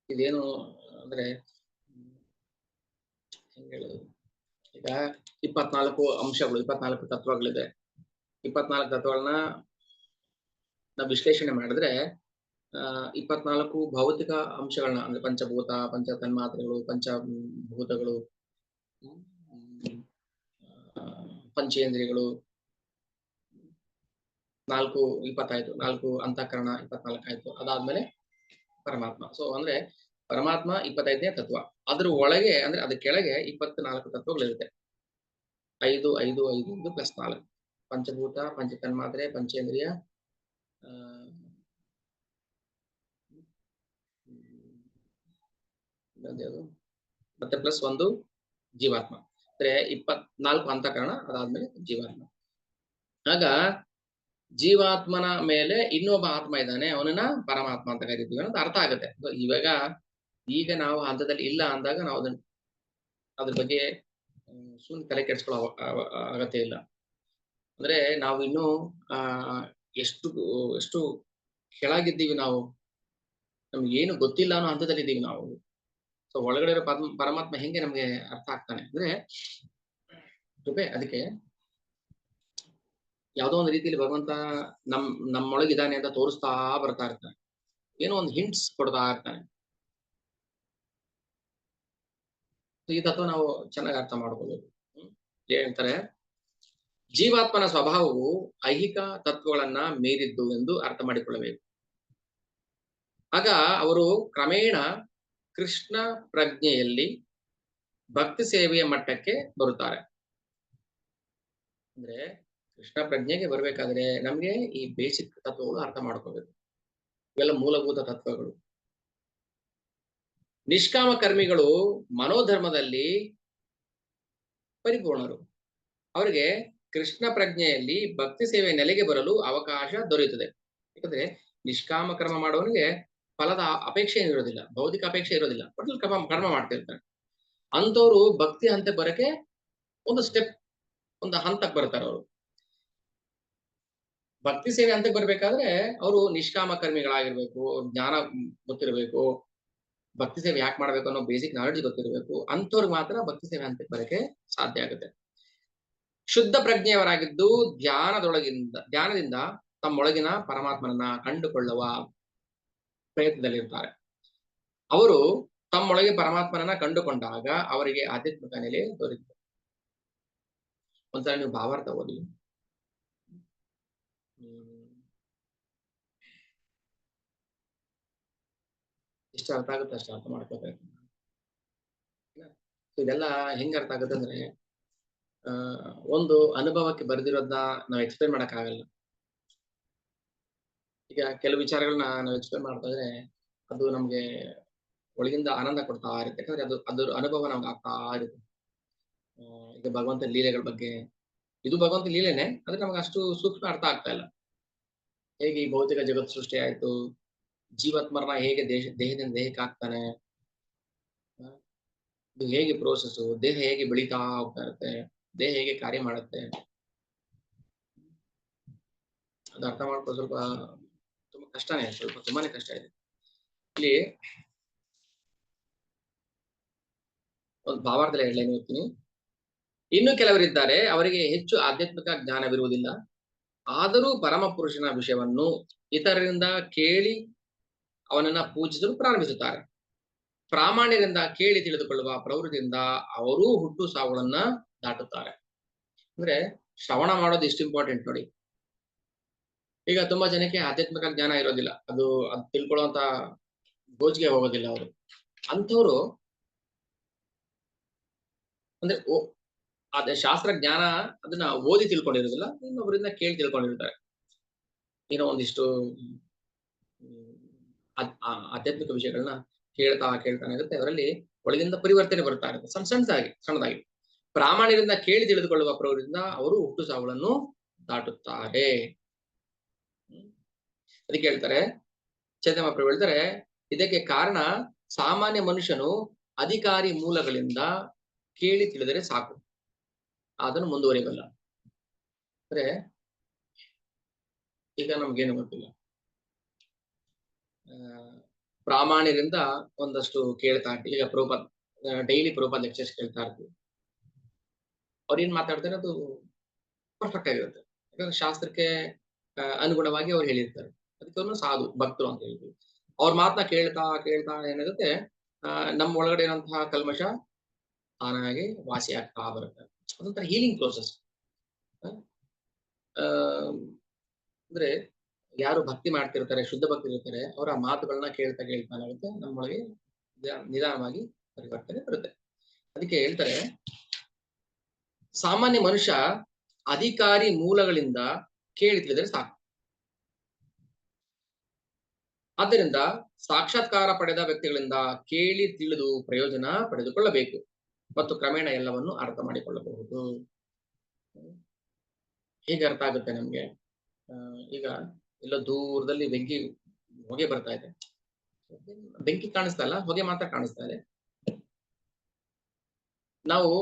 ಇದೇನು ಅಂದ್ರೆ ಹೆಂಗ್ ಹೇಳೋದು, ಈಗ 24 ಅಂಶಗಳು, 24 ತತ್ವಗಳಿದೆ. 24 ತತ್ವಗಳನ್ನ ನಾವು ವಿಶ್ಲೇಷಣೆ ಮಾಡಿದ್ರೆ 24 ಭೌತಿಕ ಅಂಶಗಳನ್ನ ಅಂದ್ರೆ ಪಂಚಭೂತ, ಪಂಚ ತನ್ಮಾತ್ರೆಗಳು, ಪಂಚಭೂತಗಳು, ಪಂಚೇಂದ್ರಿಯಗಳು 4 ಆಯ್ತು, 4 ಅಂತಃಕರಣ 24 ಆಯ್ತು. ಅದಾದ್ಮೇಲೆ ಪರಮಾತ್ಮ. ಸೊ ಅಂದ್ರೆ ಪರಮಾತ್ಮ 25ನೇ ತತ್ವ. ಅದ್ರ ಒಳಗೆ ಅಂದ್ರೆ ಅದ್ರ ಕೆಳಗೆ 24 ತತ್ವಗಳಿರುತ್ತೆ. 5 5 5 5 ಪ್ಲಸ್ 4 ಪಂಚಭೂತ, ಪಂಚ ತನ್ಮಾತ್ರೆ, ಪಂಚೇಂದ್ರಿಯ, ಮತ್ತೆ ಪ್ಲಸ್ 1 ಜೀವಾತ್ಮ. ಅಂದ್ರೆ 24 ಅಂತಃಕರಣ, ಅದಾದ್ಮೇಲೆ ಜೀವಾತ್ಮ. ಆಗ ಜೀವಾತ್ಮನ ಮೇಲೆ ಇನ್ನೊಬ್ಬ ಆತ್ಮ ಇದ್ದಾನೆ, ಅವನನ್ನ ಪರಮಾತ್ಮ ಅಂತ ಕರಿತೀವಿ ಅನ್ನೋದು ಅರ್ಥ ಆಗುತ್ತೆ. ಇವಾಗ ಈಗ ನಾವು ಹಂತದಲ್ಲಿ ಇಲ್ಲ ಅಂದಾಗ ನಾವು ಅದ್ರ ಬಗ್ಗೆ ಸುಮ್ಮನೆ ತಲೆ ಕೆಡಿಸ್ಕೊಳ್ಳೋ ಅಗತ್ಯ ಇಲ್ಲ. ಅಂದ್ರೆ ನಾವು ಇನ್ನೂ ಎಷ್ಟು ಕೆಳಗಿದ್ದೀವಿ, ನಾವು ನಮ್ಗೆ ಏನು ಗೊತ್ತಿಲ್ಲ ಅನ್ನೋ ಹಂತದಲ್ಲಿ ಇದ್ದೀವಿ ನಾವು. ಸೊ ಒಳಗಡೆ ಇರೋ ಪರಮಾತ್ಮ ಹೆಂಗೆ ನಮ್ಗೆ ಅರ್ಥ ಆಗ್ತಾನೆ ಅಂದ್ರೆ ಅದಕ್ಕೆ ಯಾವುದೋ ಒಂದು ರೀತಿಯಲ್ಲಿ ಭಗವಂತ ನಮ್ಮೊಳಗಿದ್ದಾನೆ ಅಂತ ತೋರಿಸ್ತಾ ಬರ್ತಾ ಇರ್ತಾನೆ, ಏನೋ ಒಂದು ಹಿಂಟ್ಸ್ ಕೊಡ್ತಾ ಇರ್ತಾನೆ. ಈ ತತ್ವ ನಾವು ಚೆನ್ನಾಗಿ ಅರ್ಥ ಮಾಡ್ಕೋಬೇಕು. ಹೇಳ್ತಾರೆ, ಜೀವಾತ್ಮನ ಸ್ವಭಾವವು ಐಹಿಕ ತತ್ವಗಳನ್ನ ಮೀರಿದ್ದು ಎಂದು ಅರ್ಥ ಮಾಡಿಕೊಳ್ಳಬೇಕು. ಆಗ ಅವರು ಕ್ರಮೇಣ ಕೃಷ್ಣ ಪ್ರಜ್ಞೆಯಲ್ಲಿ ಭಕ್ತಿ ಸೇವೆಯ ಮಟ್ಟಕ್ಕೆ ಬರುತ್ತಾರೆ. ಅಂದ್ರೆ ಕೃಷ್ಣ ಪ್ರಜ್ಞೆಗೆ ಬರ್ಬೇಕಾದ್ರೆ ನಮ್ಗೆ ಈ ಬೇಸಿಕ್ ತತ್ವಗಳು ಅರ್ಥ ಮಾಡ್ಕೋಬೇಕು. ಇವೆಲ್ಲ ಮೂಲಭೂತ ತತ್ವಗಳು. ನಿಷ್ಕಾಮ ಕರ್ಮಿಗಳು ಮನೋಧರ್ಮದಲ್ಲಿ ಪರಿಪೂರ್ಣರು. ಅವರಿಗೆ ಕೃಷ್ಣ ಪ್ರಜ್ಞೆಯಲ್ಲಿ ಭಕ್ತಿ ಸೇವೆ ನೆಲೆಗೆ ಬರಲು ಅವಕಾಶ ದೊರೆಯುತ್ತದೆ. ಯಾಕಂದ್ರೆ ನಿಷ್ಕಾಮ ಕರ್ಮ ಮಾಡೋನಿಗೆ ಫಲದ ಅಪೇಕ್ಷೆ ಇರೋದಿಲ್ಲ, ಭೌತಿಕ ಅಪೇಕ್ಷೆ ಇರೋದಿಲ್ಲ, ಒಟ್ಟು ಕರ್ಮ ಮಾಡ್ತಿರ್ತಾರೆ. ಅಂತವ್ರು ಭಕ್ತಿ ಹಂತಕ್ಕೆ ಬರಕ್ಕೆ ಒಂದು ಹಂತಕ್ಕೆ ಬರ್ತಾರೆ. ಅವರು ಭಕ್ತಿ ಸೇವೆ ಹಂತಕ್ಕೆ ಬರ್ಬೇಕಾದ್ರೆ ಅವರು ನಿಷ್ಕಾಮ ಕರ್ಮಿಗಳಾಗಿರ್ಬೇಕು, ಜ್ಞಾನ ಗೊತ್ತಿರಬೇಕು, ಭಕ್ತಿ ಸೇವೆ ಯಾಕೆ ಮಾಡ್ಬೇಕು ಅನ್ನೋ ಬೇಸಿಕ್ ನಾಲೆಡ್ಜ್ ಗೊತ್ತಿರಬೇಕು. ಅಂತವ್ರಿಗೆ ಮಾತ್ರ ಭಕ್ತಿ ಸೇವೆ ಹಂತಕ್ಕೆ ಬರಕ್ಕೆ ಸಾಧ್ಯ ಆಗುತ್ತೆ. ಶುದ್ಧ ಪ್ರಜ್ಞೆಯವರಾಗಿದ್ದು ಧ್ಯಾನದಿಂದ ತಮ್ಮೊಳಗಿನ ಪರಮಾತ್ಮನನ್ನ ಕಂಡುಕೊಳ್ಳುವ ಪ್ರಯತ್ನದಲ್ಲಿರ್ತಾರೆ. ಅವರು ತಮ್ಮೊಳಗೆ ಪರಮಾತ್ಮನನ್ನ ಕಂಡುಕೊಂಡಾಗ ಅವರಿಗೆ ಆಧ್ಯಾತ್ಮಿಕ ನೆಲೆ ದೊರೆಯುತ್ತದೆ. ಒಂದ್ಸಲ ನೀವು ಭಾವಾರ್ಥ ಓದಿ, ಎಷ್ಟು ಅರ್ಥ ಆಗುತ್ತೆ ಅಷ್ಟು ಅರ್ಥ ಮಾಡ್ಕೋಬೇಕು. ಇದೆಲ್ಲ ಹೆಂಗ್ ಅರ್ಥ ಆಗುತ್ತೆ ಅಂದ್ರೆ ಒಂದು ಅನುಭವಕ್ಕೆ ಬರೆದಿರೋದನ್ನ ನಾವು ಎಕ್ಸ್ಪ್ಲೇನ್ ಮಾಡಕ್ ಆಗಲ್ಲ. ಈಗ ಕೆಲವು ವಿಚಾರಗಳನ್ನ ನಾವು ಎಕ್ಸ್ಪ್ಲೇನ್ ಮಾಡ್ತಾ ಇದ್ರೆ ಅದು ನಮ್ಗೆ ಒಳಗಿಂದ ಆನಂದ ಕೊಡ್ತಾ ಇರುತ್ತೆ. ಯಾಕಂದ್ರೆ ಅದ್ರ ಅನುಭವ ನಮ್ಗೆ ಆಗ್ತಾ ಇರುತ್ತೆ. ಈಗ ಭಗವಂತ ಲೀಲೆಗಳ ಬಗ್ಗೆ, ಇದು ಭಗವಂತ ಲೀಲೆನೆ, ಆದ್ರೆ ನಮ್ಗೆ ಅಷ್ಟು ಸೂಕ್ಷ್ಮ ಅರ್ಥ ಆಗ್ತಾ ಇಲ್ಲ. ಹೇಗೆ ಈ ಭೌತಿಕ ಜಗತ್ ಸೃಷ್ಟಿ ಆಯ್ತು, ಜೀವಾತ್ಮರನ್ನ ಹೇಗೆ ದೇಹದಿಂದ ದೇಹಕ್ಕೆ ಹಾಕ್ತಾನೆ, ಇದು ಹೇಗೆ ಪ್ರೋಸೆಸ್, ದೇಹ ಹೇಗೆ ಬೆಳೀತಾ ಹೋಗ್ತಾ ಇರುತ್ತೆ, ದೇಹ ಹೇಗೆ ಕಾರ್ಯ ಮಾಡುತ್ತೆ, ಅದು ಅರ್ಥ ಮಾಡ್ಕೊಂಡು ಸ್ವಲ್ಪ ತುಂಬಾ ಕಷ್ಟನೇ, ತುಂಬಾನೇ ಕಷ್ಟ ಇದೆ. ಇಲ್ಲಿ ಒಂದು ಭಾವಾರ್ಥದಲ್ಲಿ ಹೇಳಲೇನು ಹೋಗ್ತೀನಿ. ಇನ್ನು ಕೆಲವರಿದ್ದಾರೆ, ಅವರಿಗೆ ಹೆಚ್ಚು ಆಧ್ಯಾತ್ಮಿಕ ಜ್ಞಾನವಿರುವುದಿಲ್ಲ, ಆದರೂ ಪರಮ ಪುರುಷನ ವಿಷಯವನ್ನು ಇತರರಿಂದ ಕೇಳಿ ಅವನನ್ನ ಪೂಜಿಸಲು ಪ್ರಾರಂಭಿಸುತ್ತಾರೆ. ಪ್ರಾಮಾಣ್ಯದಿಂದ ಕೇಳಿ ತಿಳಿದುಕೊಳ್ಳುವ ಪ್ರವೃತ್ತಿಯಿಂದ ಅವರೂ ಹುಟ್ಟು ಸಾವುಗಳನ್ನ ದಾಟುತ್ತಾರೆ. ಅಂದ್ರೆ ಶ್ರವಣ ಮಾಡೋದು ಎಷ್ಟು ಇಂಪಾರ್ಟೆಂಟ್ ನೋಡಿ. ಈಗ ತುಂಬಾ ಜನಕ್ಕೆ ಆಧ್ಯಾತ್ಮಿಕ ಜ್ಞಾನ ಇರೋದಿಲ್ಲ, ಅದು ತಿಳ್ಕೊಳ್ಳುವಂತ ಗೋಜಿಗೆ ಹೋಗೋದಿಲ್ಲ ಅವರು. ಅಂಥವ್ರು ಅಂದ್ರೆ ಅದೇ ಶಾಸ್ತ್ರ ಜ್ಞಾನ ಅದನ್ನ ಓದಿ ತಿಳ್ಕೊಂಡಿರೋದಿಲ್ಲ, ಇನ್ನೊಬ್ಬರಿಂದ ಕೇಳಿ ತಿಳ್ಕೊಂಡಿರ್ತಾರೆ. ಏನೋ ಒಂದಿಷ್ಟು ಆಧ್ಯಾತ್ಮಿಕ ವಿಷಯಗಳನ್ನ ಕೇಳ್ತಾನೆ ಇರುತ್ತೆ. ಅವರಲ್ಲಿ ಒಳಗಿಂದ ಪರಿವರ್ತನೆ ಬರ್ತಾ ಇರುತ್ತೆ, ಸಣ್ಣದಾಗಿ. ಪ್ರಾಮಾಣ್ಯದಿಂದ ಕೇಳಿ ತಿಳಿದುಕೊಳ್ಳುವ ಪ್ರವೃತ್ತಿಯಿಂದ ಅವರು ಹುಟ್ಟು ಸಾವುಗಳನ್ನು ದಾಟುತ್ತಾರೆ. ಅದಕ್ಕೆ ಹೇಳ್ತಾರೆ ಚೈತನ್ಯ ಮಹಾಪ್ರಭು ಹೇಳ್ತಾರೆ, ಇದಕ್ಕೆ ಕಾರಣ ಸಾಮಾನ್ಯ ಮನುಷ್ಯನು ಅಧಿಕಾರಿ ಮೂಲಗಳಿಂದ ಕೇಳಿ ತಿಳಿದರೆ ಸಾಕು, ಅದನ್ನು ಮುಂದುವರಿಯಬಲ್ಲ. ಅಂದ್ರೆ ಈಗ ನಮ್ಗೇನು ಗೊತ್ತಿಲ್ಲ, ಪ್ರಾಮಾಣ್ಯರಿಂದ ಒಂದಷ್ಟು ಕೇಳ್ತಾ ಇರ್ತೀವಿ. ಈಗ ಪ್ರಭುಪಾದ್ ಡೈಲಿ ಪ್ರಭುಪಾದ್ ಲೆಕ್ಚರ್ಸ್ ಕೇಳ್ತಾ ಇರ್ತೀವಿ. ಅವ್ರು ಏನ್ ಮಾತಾಡ್ತಾರೆ ಅದು ಪರ್ಫೆಕ್ಟ್ ಆಗಿರುತ್ತೆ, ಯಾಕಂದ್ರೆ ಶಾಸ್ತ್ರಕ್ಕೆ ಅನುಗುಣವಾಗಿ ಅವ್ರು ಹೇಳಿರ್ತಾರೆ. ಅದಕ್ಕೆ ಅವ್ರನ್ನ ಸಾಧು ಭಕ್ತರು ಅಂತ ಹೇಳ್ತೀವಿ. ಅವ್ರ ಮಾತನ್ನ ಕೇಳ್ತಾ ಕೇಳ್ತಾ ಏನಾಗುತ್ತೆ, ನಮ್ಮ ಒಳಗಡೆ ಇರುವಂತಹ ಕಲ್ಮಶ ತಾನಾಗಿ ವಾಸಿ ಆಗ್ತಾ ಬರುತ್ತೆ. ಅದೊಂಥರ ಹೀಲಿಂಗ್ ಪ್ರೋಸೆಸ್. ಅಂದ್ರೆ ಯಾರು ಭಕ್ತಿ ಮಾಡ್ತಿರ್ತಾರೆ, ಶುದ್ಧ ಭಕ್ತಿ ಇರ್ತಾರೆ, ಅವರ ಮಾತುಗಳನ್ನ ಕೇಳ್ತಾ ಕೇಳ್ತಾ ಏನಾಗುತ್ತೆ, ನಮ್ಮೊಳಗೆ ನಿಧಾನವಾಗಿ ಪರಿವರ್ತನೆ ಬರುತ್ತೆ. ಅದಕ್ಕೆ ಹೇಳ್ತಾರೆ, ಸಾಮಾನ್ಯ ಮನುಷ್ಯ ಅಧಿಕಾರಿ ಮೂಲಗಳಿಂದ ಕೇಳಿ ತಿಳಿದರೆ ಸಾಕು. ಆದ್ದರಿಂದ ಸಾಕ್ಷಾತ್ಕಾರ ಪಡೆದ ವ್ಯಕ್ತಿಗಳಿಂದ ಕೇಳಿ ತಿಳಿದು ಪ್ರಯೋಜನ ಪಡೆದುಕೊಳ್ಳಬೇಕು ಮತ್ತು ಕ್ರಮೇಣ ಎಲ್ಲವನ್ನು ಅರ್ಥ ಮಾಡಿಕೊಳ್ಳಬಹುದು. ಹೇಗೆ ಅರ್ಥ ಆಗುತ್ತೆ ನಮ್ಗೆ? ಈಗ ಎಲ್ಲ ದೂರದಲ್ಲಿ ಬೆಂಕಿ ಹೊಗೆ ಬರ್ತಾ ಇದೆ, ಬೆಂಕಿ ಕಾಣಿಸ್ತಾ ಇಲ್ಲ, ಹೊಗೆ ಮಾತ್ರ ಕಾಣಿಸ್ತಾ ಇದೆ. ನಾವು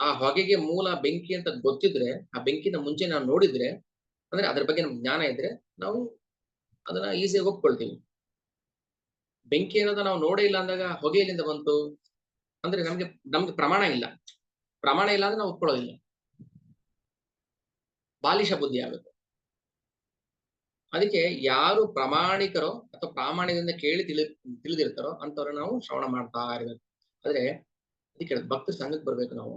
ಆ ಹೊಗೆಗೆ ಮೂಲ ಬೆಂಕಿ ಅಂತ ಗೊತ್ತಿದ್ರೆ, ಆ ಬೆಂಕಿನ ಮುಂಚೆ ನಾವು ನೋಡಿದ್ರೆ, ಅಂದ್ರೆ ಅದ್ರ ಬಗ್ಗೆ ನಮ್ಗೆ ಜ್ಞಾನ ಇದ್ರೆ ನಾವು ಅದನ್ನ ಈಸಿಯಾಗಿ ಒಪ್ಕೊಳ್ತೀವಿ. ಬೆಂಕಿ ಅನ್ನೋದ ನಾವು ನೋಡೇ ಇಲ್ಲ ಅಂದಾಗ ಹೊಗೆ ಎಲ್ಲಿಂದ ಬಂತು ಅಂದ್ರೆ ನಮ್ಗೆ ಪ್ರಮಾಣ ಇಲ್ಲ ಅಂದ್ರೆ ನಾವು ಒಪ್ಕೊಳ್ಳೋದಿಲ್ಲ, ಬಾಲಿಶ ಬುದ್ಧಿ ಆಗುತ್ತೆ. ಅದಕ್ಕೆ ಯಾರು ಪ್ರಾಮಾಣಿಕರೋ ಅಥವಾ ಪ್ರಾಮಾಣಿಕದಿಂದ ಕೇಳಿ ತಿಳಿದಿರ್ತಾರೋ ಅಂತವ್ರ ನಾವು ಶ್ರವಣ ಮಾಡ್ತಾ ಇರ್ಬೇಕು. ಆದ್ರೆ ಅದಕ್ಕೆ ಭಕ್ತರ ಸಂಘಕ್ಕೆ ಬರ್ಬೇಕು. ನಾವು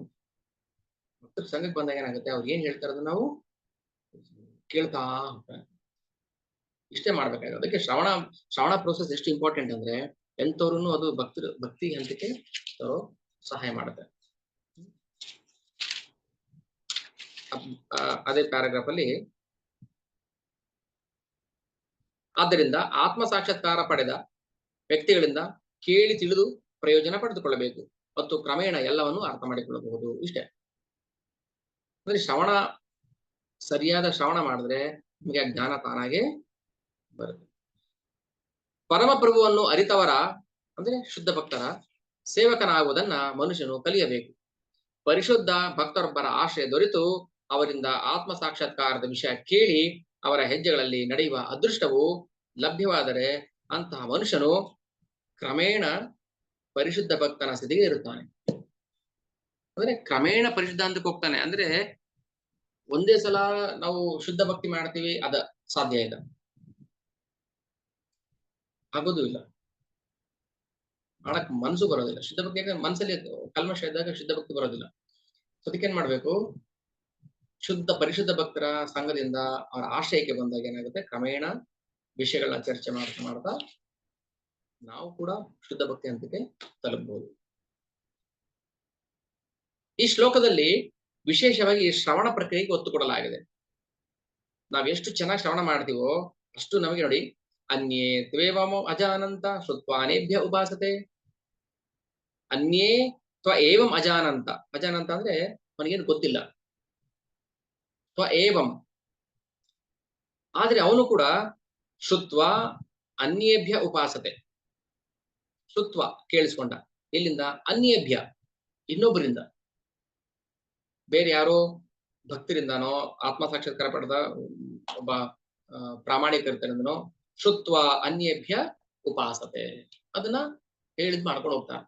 ಭಕ್ತರ ಸಂಘಕ್ಕೆ ಬಂದಾಗ ಏನಾಗುತ್ತೆ, ಅವ್ರು ಏನ್ ಹೇಳ್ತಾರ ನಾವು ಕೇಳ್ತಾ ಹೋಗ್ತಾರೆ. ಇಷ್ಟೇ ಮಾಡ್ಬೇಕಾಗುತ್ತೆ. ಅದಕ್ಕೆ ಶ್ರವಣ ಪ್ರೋಸೆಸ್ ಎಷ್ಟು ಇಂಪಾರ್ಟೆಂಟ್ ಅಂದ್ರೆ ಎಂತವ್ರು ಅದು ಭಕ್ತಿ ಹಂತಕ್ಕೆ ಸಹಾಯ ಮಾಡುತ್ತೆ. ಅದೇ ಪ್ಯಾರಾಗ್ರಾಫ್ ಅಲ್ಲಿ, ಆದ್ದರಿಂದ ಆತ್ಮ ಸಾಕ್ಷಾತ್ಕಾರ ಪಡೆದ ವ್ಯಕ್ತಿಗಳಿಂದ ಕೇಳಿ ತಿಳಿದು ಪ್ರಯೋಜನ ಪಡೆದುಕೊಳ್ಳಬೇಕು ಮತ್ತು ಕ್ರಮೇಣ ಎಲ್ಲವನ್ನು ಅರ್ಥ ಮಾಡಿಕೊಳ್ಳಬಹುದು. ಇಷ್ಟೇ. ಅಂದ್ರೆ ಸರಿಯಾದ ಶ್ರವಣ ಮಾಡಿದ್ರೆ ನಿಮಗೆ ಜ್ಞಾನ ತಾನಾಗೆ ಬರುತ್ತೆ. ಪರಮಪ್ರಭುವನ್ನು ಅರಿತವರ ಅಂದ್ರೆ ಶುದ್ಧ ಭಕ್ತರ ಸೇವಕನಾಗುವುದನ್ನ ಮನುಷ್ಯನು ಕಲಿಯಬೇಕು. ಪರಿಶುದ್ಧ ಭಕ್ತರೊಬ್ಬರ ಆಶ್ರಯ ದೊರೆತು ಅವರಿಂದ ಆತ್ಮ ಸಾಕ್ಷಾತ್ಕಾರದ ವಿಷಯ ಕೇಳಿ ಅವರ ಹೆಜ್ಜೆಗಳಲ್ಲಿ ನಡೆಯುವ ಅದೃಷ್ಟವು ಲಭ್ಯವಾದರೆ ಅಂತಹ ಮನುಷ್ಯನು ಕ್ರಮೇಣ ಪರಿಶುದ್ಧ ಭಕ್ತನ ಸ್ಥಿತಿಗೆ ಇರುತ್ತಾನೆ. ಅಂದ್ರೆ ಕ್ರಮೇಣ ಪರಿಶುದ್ಧ ಹಂತಕ್ಕೆ ಹೋಗ್ತಾನೆ. ಅಂದ್ರೆ ಒಂದೇ ಸಲ ನಾವು ಶುದ್ಧ ಭಕ್ತಿ ಮಾಡ್ತೀವಿ, ಅದ ಸಾಧ್ಯ ಇಲ್ಲ, ಆಗೋದು ಇಲ್ಲ, ಮಾಡಕ್ ಮನ್ಸು ಬರೋದಿಲ್ಲ. ಶುದ್ಧ ಭಕ್ತಿ ಮನಸ್ಸಲ್ಲಿ ಕಲ್ಮಶ ಇದ್ದಾಗ ಶುದ್ಧ ಭಕ್ತಿ ಬರೋದಿಲ್ಲ. ಅದಕ್ಕೇನ್ ಮಾಡ್ಬೇಕು, ಪರಿಶುದ್ಧ ಭಕ್ತರ ಸಂಘದಿಂದ ಅವರ ಆಶ್ರಯಕ್ಕೆ ಬಂದಾಗ ಏನಾಗುತ್ತೆ, ಕ್ರಮೇಣ ವಿಷಯಗಳನ್ನ ಚರ್ಚೆ ಮಾಡ್ತಾ ನಾವು ಕೂಡ ಶುದ್ಧ ಭಕ್ತಿ ಹಂತಕ್ಕೆ ತಲುಪಬಹುದು. ಈ ಶ್ಲೋಕದಲ್ಲಿ ವಿಶೇಷವಾಗಿ ಶ್ರವಣ ಪ್ರಕ್ರಿಯೆಗೆ ಒತ್ತು ಕೊಡಲಾಗಿದೆ. ನಾವ್ ಎಷ್ಟು ಚೆನ್ನಾಗಿ ಶ್ರವಣ ಮಾಡ್ತೀವೋ ಅಷ್ಟು ನಮಗೆ ನೋಡಿ, ಅನ್ಯೇ ತ್ವೇವಮೋ ಅಜಾನಂತ ಶ್ರುತ್ವಾನೇಭ್ಯ ಉಪಾಸತೆ. ಅನ್ಯೇ ತ್ವ ಏವಂ ಅಜಾನಂತ ಅಂದ್ರೆ ಅವನಿಗೇನು ಗೊತ್ತಿಲ್ಲ, ತ್ವ ಏವಂ ಆದ್ರೆ ಅವನು ಕೂಡ ಶ್ರುತ್ವ ಅನ್ಯೇಭ್ಯ ಉಪಾಸತೆ. ಶ್ರುತ್ವ ಕೇಳಿಸ್ಕೊಂಡ, ಎಲ್ಲಿಂದ? ಅನ್ಯೇಭ್ಯ ಇನ್ನೊಬ್ಬರಿಂದ, ಬೇರೆ ಯಾರೋ ಭಕ್ತರಿಂದಾನೋ ಆತ್ಮ ಸಾಕ್ಷಾತ್ಕಾರ ಪಡೆದ ಒಬ್ಬ ಪ್ರಾಮಾಣಿಕರಿಂದನೋ ಶ್ರುತ್ವ ಅನ್ಯೇಭ್ಯ ಉಪಾಸತೆ, ಅದನ್ನ ಹೇಳಿದ್ ಮಾಡ್ಕೊಂಡು ಹೋಗ್ತಾರೆ.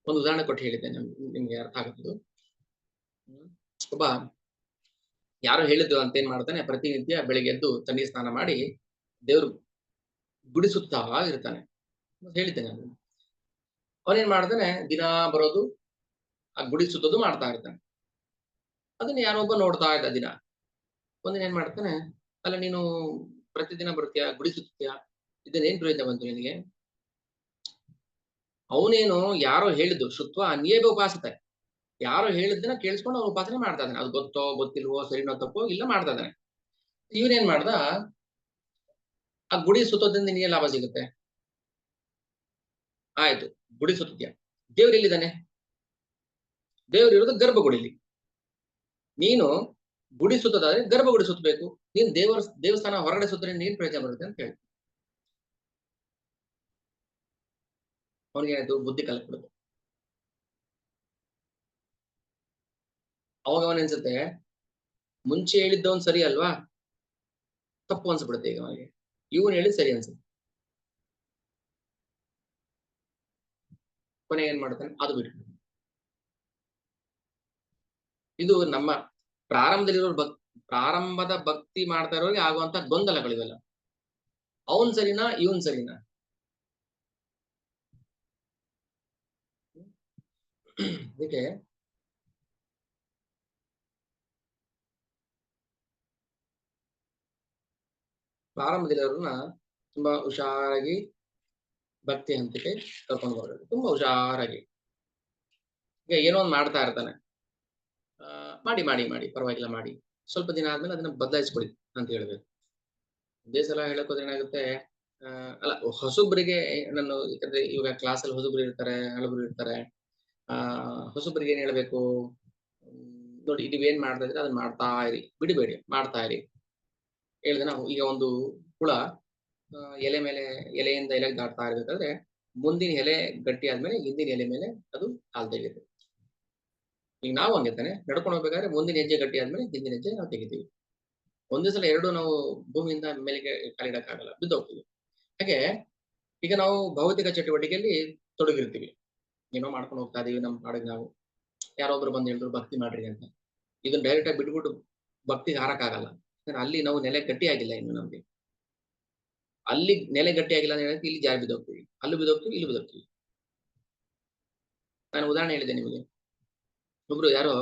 ಒಂದು ಉದಾಹರಣೆ ಕೊಟ್ಟು ಹೇಳಿದ್ದೇನೆ, ನಿಮ್ಗೆ ಅರ್ಥ ಆಗುತ್ತದೆ. ಒಬ್ಬ ಯಾರೋ ಹೇಳಿದ್ರು ಅಂತ ಏನ್ ಮಾಡ್ತಾನೆ, ಪ್ರತಿನಿತ್ಯ ಬೆಳಿಗ್ಗೆ ಎದ್ದು ತಣ್ಣೀರ್ ಸ್ನಾನ ಮಾಡಿ ದೇವ್ರು ಗುಡಿ ಸುತ್ತಾ ಇರ್ತಾನೆ. ಹೇಳಿದ್ದೇನೆ ನಾನು. ಅವನೇನ್ ಮಾಡ್ತಾನೆ, ದಿನ ಬರೋದು ಆ ಗುಡಿ ಸುತ್ತೋದು ಮಾಡ್ತಾ ಇರ್ತಾನೆ. ಅದನ್ನ ಯಾರೊಬ್ಬ ನೋಡ್ತಾ ಇದ್ದ ದಿನ. ಒಂದಿನ ಏನ್ ಮಾಡ್ತಾನೆ, ಅಲ್ಲ ನೀನು ಪ್ರತಿದಿನ ಬರ್ತೀಯಾ, ಗುಡಿ ಸುತ್ತೀಯಾ, ಇದನ್ನ ಏನ್ ಪ್ರಯೋಜನ ಬಂತು ನಿನಗೆ? ಅವನೇನು ಯಾರೋ ಹೇಳಿದ್ದು ಶುತ್ವ ಅನ್ಯೇಭ್ಯ ಉಪಾಸತೆ, ಯಾರೋ ಹೇಳಿದ್ದನ್ನ ಕೇಳಿಸ್ಕೊಂಡು ಅವ್ನು ಉಪಾಸನೆ ಮಾಡ್ತಾ ಇದ್ದಾನೆ. ಅದು ಗೊತ್ತೋ ಗೊತ್ತಿಲ್ವೋ, ಸರಿನೋ ತಪ್ಪೋ ಇಲ್ಲ, ಮಾಡ್ತಾ ಇದ್ದಾನೆ. ಇವನೇನ್ ಮಾಡ್ದ, ಆ ಗುಡಿ ಸುತ್ತೋದ್ರಿಂದ ನಿನಗೆ ಲಾಭ ಸಿಗುತ್ತೆ. ಆಯ್ತು, ಗುಡಿ ಸುತ್ತಿದ್ಯಾ, ದೇವ್ರು ಎಲ್ಲಿದ್ದಾನೆ? ದೇವ್ರು ಇರೋದು ಗರ್ಭಗುಡಿಲಿ. ನೀನು ಗುಡಿ ಸುತ್ತದಾದ್ರೆ ಗರ್ಭಗುಡಿ ಸುತ್ತಬೇಕು. ನೀನ್ ದೇವಸ್ಥಾನ ಹೊರಗಡೆ ಸುತ್ತರೆ ಏನ್ ಪ್ರಯೋಜನ ಬರುತ್ತೆ ಅಂತ ಹೇಳಿ ಅವ್ನಿಗೆ ಏನಾಯ್ತು, ಬುದ್ಧಿ ಕಲ್ತ್ಬಿಡುತ್ತೆ. ಅವಾಗ ಅವನ್ ಅನ್ಸುತ್ತೆ ಮುಂಚೆ ಹೇಳಿದ್ದವನ್ ಸರಿ ಅಲ್ವಾ, ತಪ್ಪು ಅನ್ಸ್ಬಿಡುತ್ತೆ ಈಗ ಅವನಿಗೆ. ಇವನ್ ಹೇಳಿದ್ ಸರಿ ಅನ್ಸುತ್ತೆ. ಕೊನೆಗೆ ಏನ್ ಮಾಡ್ತಾನೆ, ಅದು ಬಿಟ್ಟು. ಇದು ನಮ್ಮ ಪ್ರಾರಂಭದ ಭಕ್ತಿ ಮಾಡ್ತಾ ಇರೋರಿಗೆ ಆಗುವಂತ ಗೊಂದಲಗಳಿವೆಲ್ಲ. ಅವನ್ ಸರಿನಾ ಇವನ್ ಸರಿನಾ? ಅದಕ್ಕೆ ಪ್ರಾರಂಭದಲ್ಲಿರೋರ್ನ ತುಂಬಾ ಹುಷಾರಾಗಿ ಭಕ್ತಿ ಹಂತಕ್ಕೆ ಕರ್ಕೊಂಡು ಬರಬೇಕು. ತುಂಬಾ ಹುಷಾರಾಗಿ. ಈಗ ಏನೋ ಒಂದು ಮಾಡ್ತಾ ಇರ್ತಾನೆ, ಮಾಡಿ ಮಾಡಿ ಮಾಡಿ ಪರವಾಗಿಲ್ಲ ಮಾಡಿ, ಸ್ವಲ್ಪ ದಿನ ಆದ್ಮೇಲೆ ಅದನ್ನ ಬದಲಾಯಿಸ್ಕೊಡಿ ಅಂತ ಹೇಳ್ಬೇಕು. ಒಂದೇ ಸಲ ಹೇಳಕ್ ಹೋದ್ರೆ ಏನಾಗುತ್ತೆ, ಅಲ್ಲ ಹೊಸಬ್ರಿಗೆ ನಾನು, ಯಾಕಂದ್ರೆ ಇವಾಗ ಕ್ಲಾಸಲ್ಲಿ ಹೊಸಬ್ರು ಇರ್ತಾರೆ, ಹಳಬ್ರು ಇರ್ತಾರೆ. ಹೊಸಬ್ರಿಗೆ ಏನ್ ಹೇಳ್ಬೇಕು, ನೋಡಿ ನೀವೇನ್ ಮಾಡ್ತಾ ಇದ್ರೆ ಅದನ್ನ ಮಾಡ್ತಾ ಇರಿ, ಬಿಡಬೇಡಿ, ಮಾಡ್ತಾ ಇರಿ. ಹೇಳಿದ್ರೆ ನಾವು ಈಗ ಒಂದು ಹುಳ ಎಲೆ ಮೇಲೆ ಎಲೆಯಿಂದ ಎಲೆಗೆ ದಾಟ್ತಾ ಇರ್ಬೇಕಾದ್ರೆ ಮುಂದಿನ ಎಲೆ ಗಟ್ಟಿ ಆದ್ಮೇಲೆ ಹಿಂದಿನ ಎಲೆ ಮೇಲೆ ಅದು ಕಾಲ್ ತೆಗೆಯುತ್ತೆ. ಈಗ ನಾವು ಹಂಗೆ ತಾನೆ ನಡ್ಕೊಂಡು ಹೋಗ್ಬೇಕಾದ್ರೆ ಮುಂದಿನ ಹೆಜ್ಜೆ ಗಟ್ಟಿ ಆದ್ಮೇಲೆ ಹಿಂದಿನ ಹೆಜ್ಜೆ ನಾವು ತೆಗಿತೀವಿ. ಒಂದೇ ಸಲ ಎರಡು ನಾವು ಭೂಮಿಯಿಂದ ಮೇಲೆಗೆ ಕಾಲಿಡಕ್ಕಾಗಲ್ಲ, ಬಿದ್ದೋಗ್ತೀವಿ. ಹಾಗೆ ಈಗ ನಾವು ಭೌತಿಕ ಚಟುವಟಿಕೆಯಲ್ಲಿ ತೊಡಗಿರ್ತೀವಿ, ಏನೋ ಮಾಡ್ಕೊಂಡು ಹೋಗ್ತಾ ಇದೀವಿ ನಮ್ಮ ಪಾಡಿಗೆ ನಾವು. ಯಾರೊಬ್ರು ಬಂದು ಹೇಳಿದ್ರು ಭಕ್ತಿ ಮಾಡ್ರಿ ಅಂತ, ಇದನ್ನ ಡೈರೆಕ್ಟ್ ಆಗಿ ಬಿಟ್ಬಿಟ್ಟು ಭಕ್ತಿಗೆ ಹಾರಕ್ಕಾಗಲ್ಲ. ಅಲ್ಲಿ ನಾವು ನೆಲೆ ಗಟ್ಟಿ ಆಗಿಲ್ಲ ಇನ್ನು ನಮ್ಗೆ. ಅಲ್ಲಿ ನೆಲೆ ಗಟ್ಟಿ ಆಗಿಲ್ಲ ಅಂತ ಹೇಳಕ್ಕೆ ಇಲ್ಲಿ ಜಾರಿ ಬಿದ್ದೋಗ್ತೀವಿ, ಅಲ್ಲೂ ಬಿದ್ದೋಗ್ತೀವಿ, ಇಲ್ಲಿ ಬಿದ್ದೋಗ್ತೀವಿ. ನಾನು ಉದಾಹರಣೆ ಹೇಳಿದೆ ನಿಮಗೆ. ಒಬ್ರು ಯಾರೋ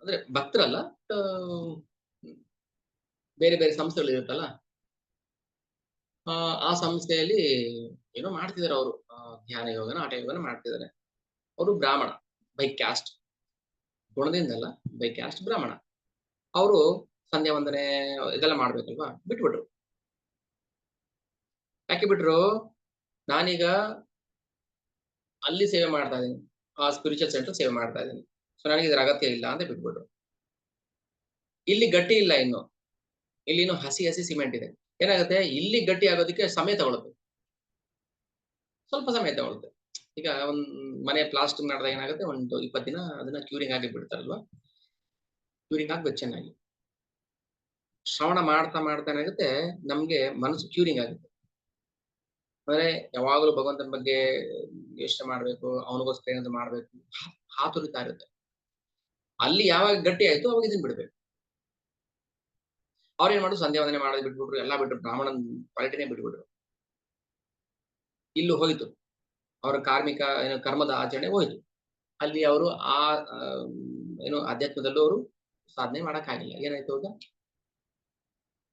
ಅಂದ್ರೆ ಭಕ್ತರಲ್ಲ, ಬೇರೆ ಬೇರೆ ಸಂಸ್ಥೆಗಳು ಇರುತ್ತಲ್ಲ, ಆ ಸಂಸ್ಥೆಯಲ್ಲಿ ಏನೋ ಮಾಡ್ತಿದ್ದಾರೆ ಅವರು, ಧ್ಯಾನ ಯೋಗನ ಆಟ ಯೋಗನ ಮಾಡ್ತಿದ್ದಾರೆ. ಅವರು ಬ್ರಾಹ್ಮಣ ಬೈ ಕ್ಯಾಸ್ಟ್, ಗುಣದಿಂದಲ್ಲ, ಬೈ ಕ್ಯಾಸ್ಟ್ ಬ್ರಾಹ್ಮಣ. ಅವರು ಸಂಧ್ಯಾ ವಂದನೆ ಇದೆಲ್ಲ ಮಾಡ್ಬೇಕಲ್ವಾ, ಬಿಟ್ಬಿಟ್ರು. ಯಾಕೆ ಬಿಟ್ರು? ನಾನೀಗ ಅಲ್ಲಿ ಸೇವೆ ಮಾಡ್ತಾ ಇದ್ದೀನಿ, ಆ ಸ್ಪಿರಿಚುವಲ್ ಸೆಂಟರ್ ಸೇವೆ ಮಾಡ್ತಾ ಇದ್ದೀನಿ, ಸೊ ನನಗೆ ಇದರ ಅಗತ್ಯ ಇಲ್ಲ ಅಂತ ಬಿಟ್ಬಿಟ್ರು. ಇಲ್ಲಿ ಗಟ್ಟಿ ಇಲ್ಲ ಇನ್ನು, ಇಲ್ಲಿ ಇನ್ನು ಹಸಿ ಹಸಿ ಸಿಮೆಂಟ್ ಇದೆ. ಏನಾಗುತ್ತೆ, ಇಲ್ಲಿ ಗಟ್ಟಿ ಆಗೋದಕ್ಕೆ ಸಮಯ ತಗೊಳುತ್ತೆ, ಸ್ವಲ್ಪ ಸಮಯ ತಗೊಳುತ್ತೆ. ಈಗ ಒಂದ್ ಮನೆ ಪ್ಲಾಸ್ಟಿಕ್ ಮಾಡಿದಾಗ ಏನಾಗುತ್ತೆ, ಒಂದು 20 ದಿನ ಅದನ್ನ ಕ್ಯೂರಿಂಗ್ ಆಗಿ ಬಿಡ್ತಾರಲ್ವಾ, ಕ್ಯೂರಿಂಗ್ ಆಗ್ಬೇಕು ಚೆನ್ನಾಗಿ. ಶ್ರವಣ ಮಾಡ್ತಾ ಮಾಡ್ತಾ ಏನಾಗುತ್ತೆ, ನಮ್ಗೆ ಮನಸ್ಸು ಕ್ಯೂರಿಂಗ್ ಆಗುತ್ತೆ. ಅಂದ್ರೆ ಯಾವಾಗಲೂ ಭಗವಂತನ ಬಗ್ಗೆ ಯೋಚನೆ ಮಾಡ್ಬೇಕು, ಅವನಿಗೋಸ್ಕರ ಏನಾದ್ರು ಮಾಡ್ಬೇಕು, ಹಾತುರಿತಾ ಇರುತ್ತೆ. ಅಲ್ಲಿ ಯಾವಾಗ ಗಟ್ಟಿ ಆಯ್ತು ಅವಾಗ ಇದನ್ನ ಬಿಡ್ಬೇಕು. ಅವ್ರೇನ್ ಮಾಡುದು, ಸಂಧ್ಯಾ ವಂದನೆ ಮಾಡೋದು ಬಿಟ್ಬಿಟ್ರು, ಎಲ್ಲಾ ಬಿಟ್ರು, ಬ್ರಾಹ್ಮಣನ್ ಕ್ವಾಲಿಟಿನೇ ಬಿಟ್ಬಿಟ್ರು. ಇಲ್ಲೂ ಹೋಯ್ತು ಅವರ ಕಾರ್ಮಿಕ ಏನೋ ಕರ್ಮದ ಆಚರಣೆ ಹೋಯ್ತು. ಅಲ್ಲಿ ಅವರು ಆ ಏನು ಅಧ್ಯಾತ್ಮದಲ್ಲೂ ಅವರು ಸಾಧನೆ ಮಾಡಕ್ಕಾಗಿಲ್ಲ. ಏನಾಯ್ತು ಈಗ,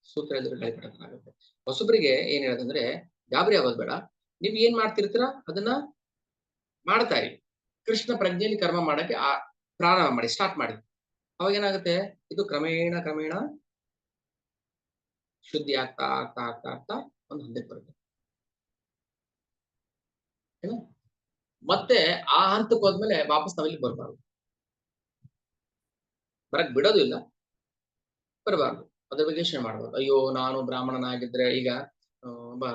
ಸೂತ್ರ ಹೇಳಿದ್ರೆ ಗಾಳಿಪಟ. ಹೊಸಬ್ರಿಗೆ ಏನ್ ಹೇಳೋದಂದ್ರೆ, ಗಾಬರಿ ಆಗೋದು ಬೇಡ, ನೀವ್ ಏನ್ ಮಾಡ್ತಿರ್ತೀರಾ ಅದನ್ನ ಮಾಡ್ತಾ ಇರಿ. ಕೃಷ್ಣ ಪ್ರಜ್ಞೆಯಲ್ಲಿ ಕರ್ಮ ಮಾಡಕ್ಕೆ ಪ್ರಾರಂಭ ಮಾಡಿ, ಸ್ಟಾರ್ಟ್ ಮಾಡಿ. ಅವಾಗ ಏನಾಗುತ್ತೆ, ಇದು ಕ್ರಮೇಣ ಕ್ರಮೇಣ ಶುದ್ಧಿ ಆಗ್ತಾ ಆಗ್ತಾ ಆಗ್ತಾ ಆಗ್ತಾ ಒಂದು ಹಂತಕ್ಕೆ ಬರುತ್ತೆ. ಮತ್ತೆ ಆ ಹಂತಕ್ಕೆ ಹೋದ್ಮೇಲೆ ವಾಪಸ್ ನಾವಿಲ್ಲಿ ಬರ್ಬಾರ್ದು, ಬರಕ್ ಬಿಡೋದು ಇಲ್ಲ, ಬರಬಾರ್ದು. ಅದ್ರ ಬಗ್ಗೆ ಯೋಚನೆ ಮಾಡ್ಬೋದು. ಅಯ್ಯೋ ನಾನು ಬ್ರಾಹ್ಮಣನಾಗಿದ್ರೆ ಈಗ ಒಬ್ಬ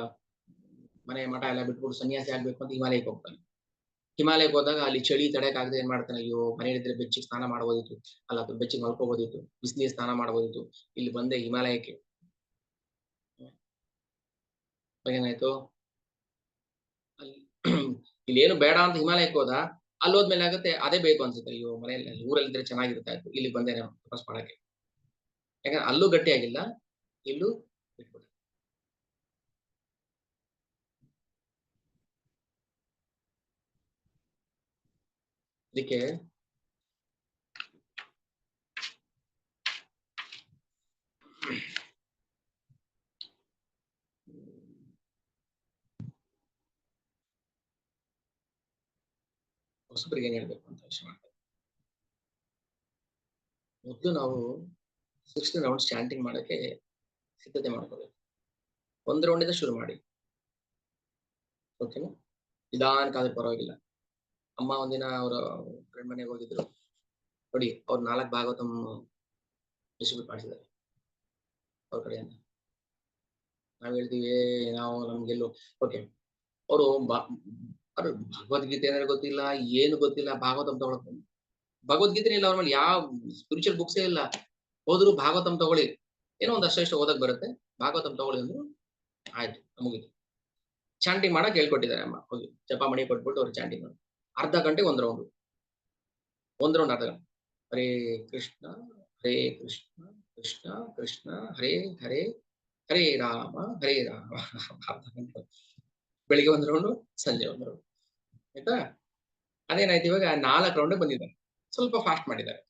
ಮನೆ ಮಠ ಎಲ್ಲ ಬಿಟ್ಬಿಟ್ಟು ಸನ್ಯಾಸಿ ಆಗ್ಬೇಕು ಅಂತ ಹಿಮಾಲಯಕ್ಕೆ ಹೋಗ್ತಾನೆ. ಹಿಮಾಲಯಕ್ಕೆ ಹೋದಾಗ ಅಲ್ಲಿ ಚಳಿ ತಡೆಯಕ್ಕಾಗದೆ ಏನ್ ಮಾಡ್ತಾನೆ, ಅಯ್ಯೋ ಮನೆಯಲ್ಲಿದ್ರೆ ಬೆಚ್ಚಿಗೆ ಸ್ನಾನ ಮಾಡಬಹುದಿತ್ತು, ಅಲ್ಲ ಬೆಚ್ಚಿಗೆ ಮಲ್ಕೋಬಹುದಿತ್ತು, ಬಿಸಿನೀರು ಸ್ನಾನ ಮಾಡಬಹುದಿತ್ತು, ಇಲ್ಲಿ ಬಂದೆ ಹಿಮಾಲಯಕ್ಕೆ. ಏನಾಯ್ತು, ಅಲ್ಲಿ ಇಲ್ಲಿ ಏನು ಬೇಡ ಅಂತ ಹಿಮಾಲಯಕ್ಕೆ ಹೋದ, ಅಲ್ಲಿ ಹೋದ್ಮೇಲೆ ಆಗುತ್ತೆ ಅದೇ ಬೇಕು ಅನ್ಸುತ್ತೆ, ಅಯ್ಯೋ ಮನೆಯಲ್ಲಿ ಊರಲ್ಲಿದ್ರೆ ಚೆನ್ನಾಗಿರ್ತಾ ಇತ್ತು, ಇಲ್ಲಿ ಬಂದೇನೆ ವಾಪಸ್ ಮಾಡಕ್ಕೆ. ಯಾಕಂದ್ರೆ ಅಲ್ಲೂ ಗಟ್ಟಿ ಆಗಿಲ್ಲ, ಇಲ್ಲೂ ಬಿಟ್ಬಿಡ. ಅದಕ್ಕೆ ಹೊಸಬರಿಗೆ ಏನ್ ಹೇಳ್ಬೇಕು ಅಂತ ಯೋಚನೆ ಮಾಡ್ತಾರೆ. ಮೊದಲು ನಾವು 16 ರೌಂಡ್ಸ್ ಚಾಂಟಿಂಗ್ ಮಾಡಕ್ಕೆ ಸಿದ್ಧತೆ ಮಾಡ್ಕೋಬೇಕು. 1 ರೌಂಡಿಂದ ಶುರು ಮಾಡಿ, ಓಕೆನಾ? ನಿಧಾನಕ್ಕಾದ್ರೂ ಪರವಾಗಿಲ್ಲ. ಅಮ್ಮ ಒಂದಿನ ಅವರ ಫ್ರೆಂಡ್ ಮನೆಗೆ ಹೋಗಿದ್ರು ನೋಡಿ, ಅವ್ರು 4 ಭಾಗವತಂ ಡಿಸ್ಟ್ರಿಬ್ಯೂಟ್ ಮಾಡಿಸಿದ್ದಾರೆ ಅವ್ರ ಕಡೆಯಿಂದ. ನಾವ್ ಹೇಳ್ತೀವಿ ನಾವು ನಮ್ಗೆಲ್ಲೋ ಓಕೆ ಅವರು ಭಗವದ್ಗೀತೆ ಅಂದ್ರೆ ಗೊತ್ತಿಲ್ಲ, ಏನು ಗೊತ್ತಿಲ್ಲ, ಭಾಗವತಂ ತಗೊಳಕ್ ಭಗವದ್ಗೀತೆ ಇಲ್ಲ ಅವ್ರ ಮೇಲೆ ಯಾವ ಸ್ಪಿರಿಚುವಲ್ ಬುಕ್ಸೇ ಇಲ್ಲ. ಹೋದ್ರು ಭಾಗವತಂ ತಗೊಳ್ಳಿ, ಏನೋ ಒಂದ್ ಅಷ್ಟು ಓದಕ್ ಬರುತ್ತೆ, ಭಾಗವತಂ ತಗೊಳ್ಳಿ ಅಂದ್ರು ಆಯ್ತು ಮುಗಿತು. ಚಾಂಟಿಂಗ್ ಮಾಡಕ್ ಹೇಳ್ಕೊಟ್ಟಿದ್ದಾರೆ ಅಮ್ಮ, ಹೋಗಿ ಜಪ ಮಣಿ ಕೊಟ್ಬಿಟ್ಟು ಅವ್ರು ಚಾಂಟಿಂಗ್ ಮಾಡಿ ಅರ್ಧ ಗಂಟೆ ಒಂದ್ ರೌಂಡ್ ಅರ್ಧ ಗಂಟೆ. ಹರೇ ಕೃಷ್ಣ ಕೃಷ್ಣ ಕೃಷ್ಣ ಕೃಷ್ಣ ಹರೇ ಹರೇ ಹರೇ ರಾಮ ಅರ್ಧ ಗಂಟೆ. ಬೆಳಿಗ್ಗೆ ಒಂದ್ ರೌಂಡು, ಸಂಜೆ ಒಂದ್ ರೌಂಡ್. ಆಯ್ತಾ? ಅದೇನಾಯ್ತು, ಇವಾಗ 4 ರೌಂಡ್ ಬಂದಿದ್ದಾರೆ, ಸ್ವಲ್ಪ ಫಾಸ್ಟ್ ಮಾಡಿದ್ದಾರೆ.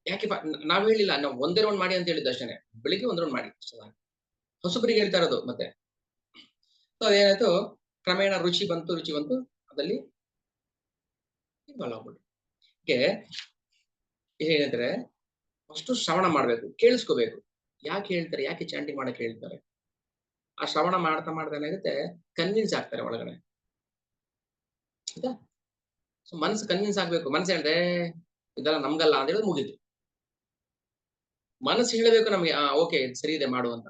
ಯಾಕೆ ನಾವ್ ಹೇಳಿಲ್ಲ, ನಾವು ಒಂದೇ ರೌಂಡ್ ಮಾಡಿ ಅಂತ ಹೇಳಿದ್ದು ಅಷ್ಟೇನೆ, ಬೆಳಿಗ್ಗೆ ಒಂದ್ ರೌಂಡ್ ಮಾಡಿ ಹೊಸಬರಿಗೆ ಹೇಳ್ತಾ ಇರೋದು. ಮತ್ತೆ ಅದೇನಾಯ್ತು, ಕ್ರಮೇಣ ರುಚಿ ಬಂತು ಅದಲ್ಲಿ ಏನಂದ್ರೆ ಅಷ್ಟು ಶ್ರವಣ ಮಾಡ್ಬೇಕು, ಕೇಳಿಸ್ಕೋಬೇಕು. ಯಾಕೆ ಹೇಳ್ತಾರೆ, ಯಾಕೆ ಚಾಂಟಿಂಗ್ ಮಾಡಕ್ ಹೇಳ್ತಾರೆ? ಆ ಶ್ರವಣ ಮಾಡ್ತಾ ಏನಾಗುತ್ತೆ, ಕನ್ವಿನ್ಸ್ ಆಗ್ತಾರೆ ಒಳಗಡೆ. ಆಯ್ತಾ? ಸೊ ಮನಸ್ಸು ಕನ್ವಿನ್ಸ್ ಆಗ್ಬೇಕು. ಮನಸ್ಸು ಹೇಳ್ದೆ ಇದೆಲ್ಲ ನಮ್ಗಲ್ಲ ಅಂತ ಹೇಳೋದು ಮುಗಿತು. ಮನಸ್ಸು ಹೇಳಬೇಕು ನಮ್ಗೆ, ಓಕೆ ಸರಿ ಇದೆ ಮಾಡು ಅಂತ.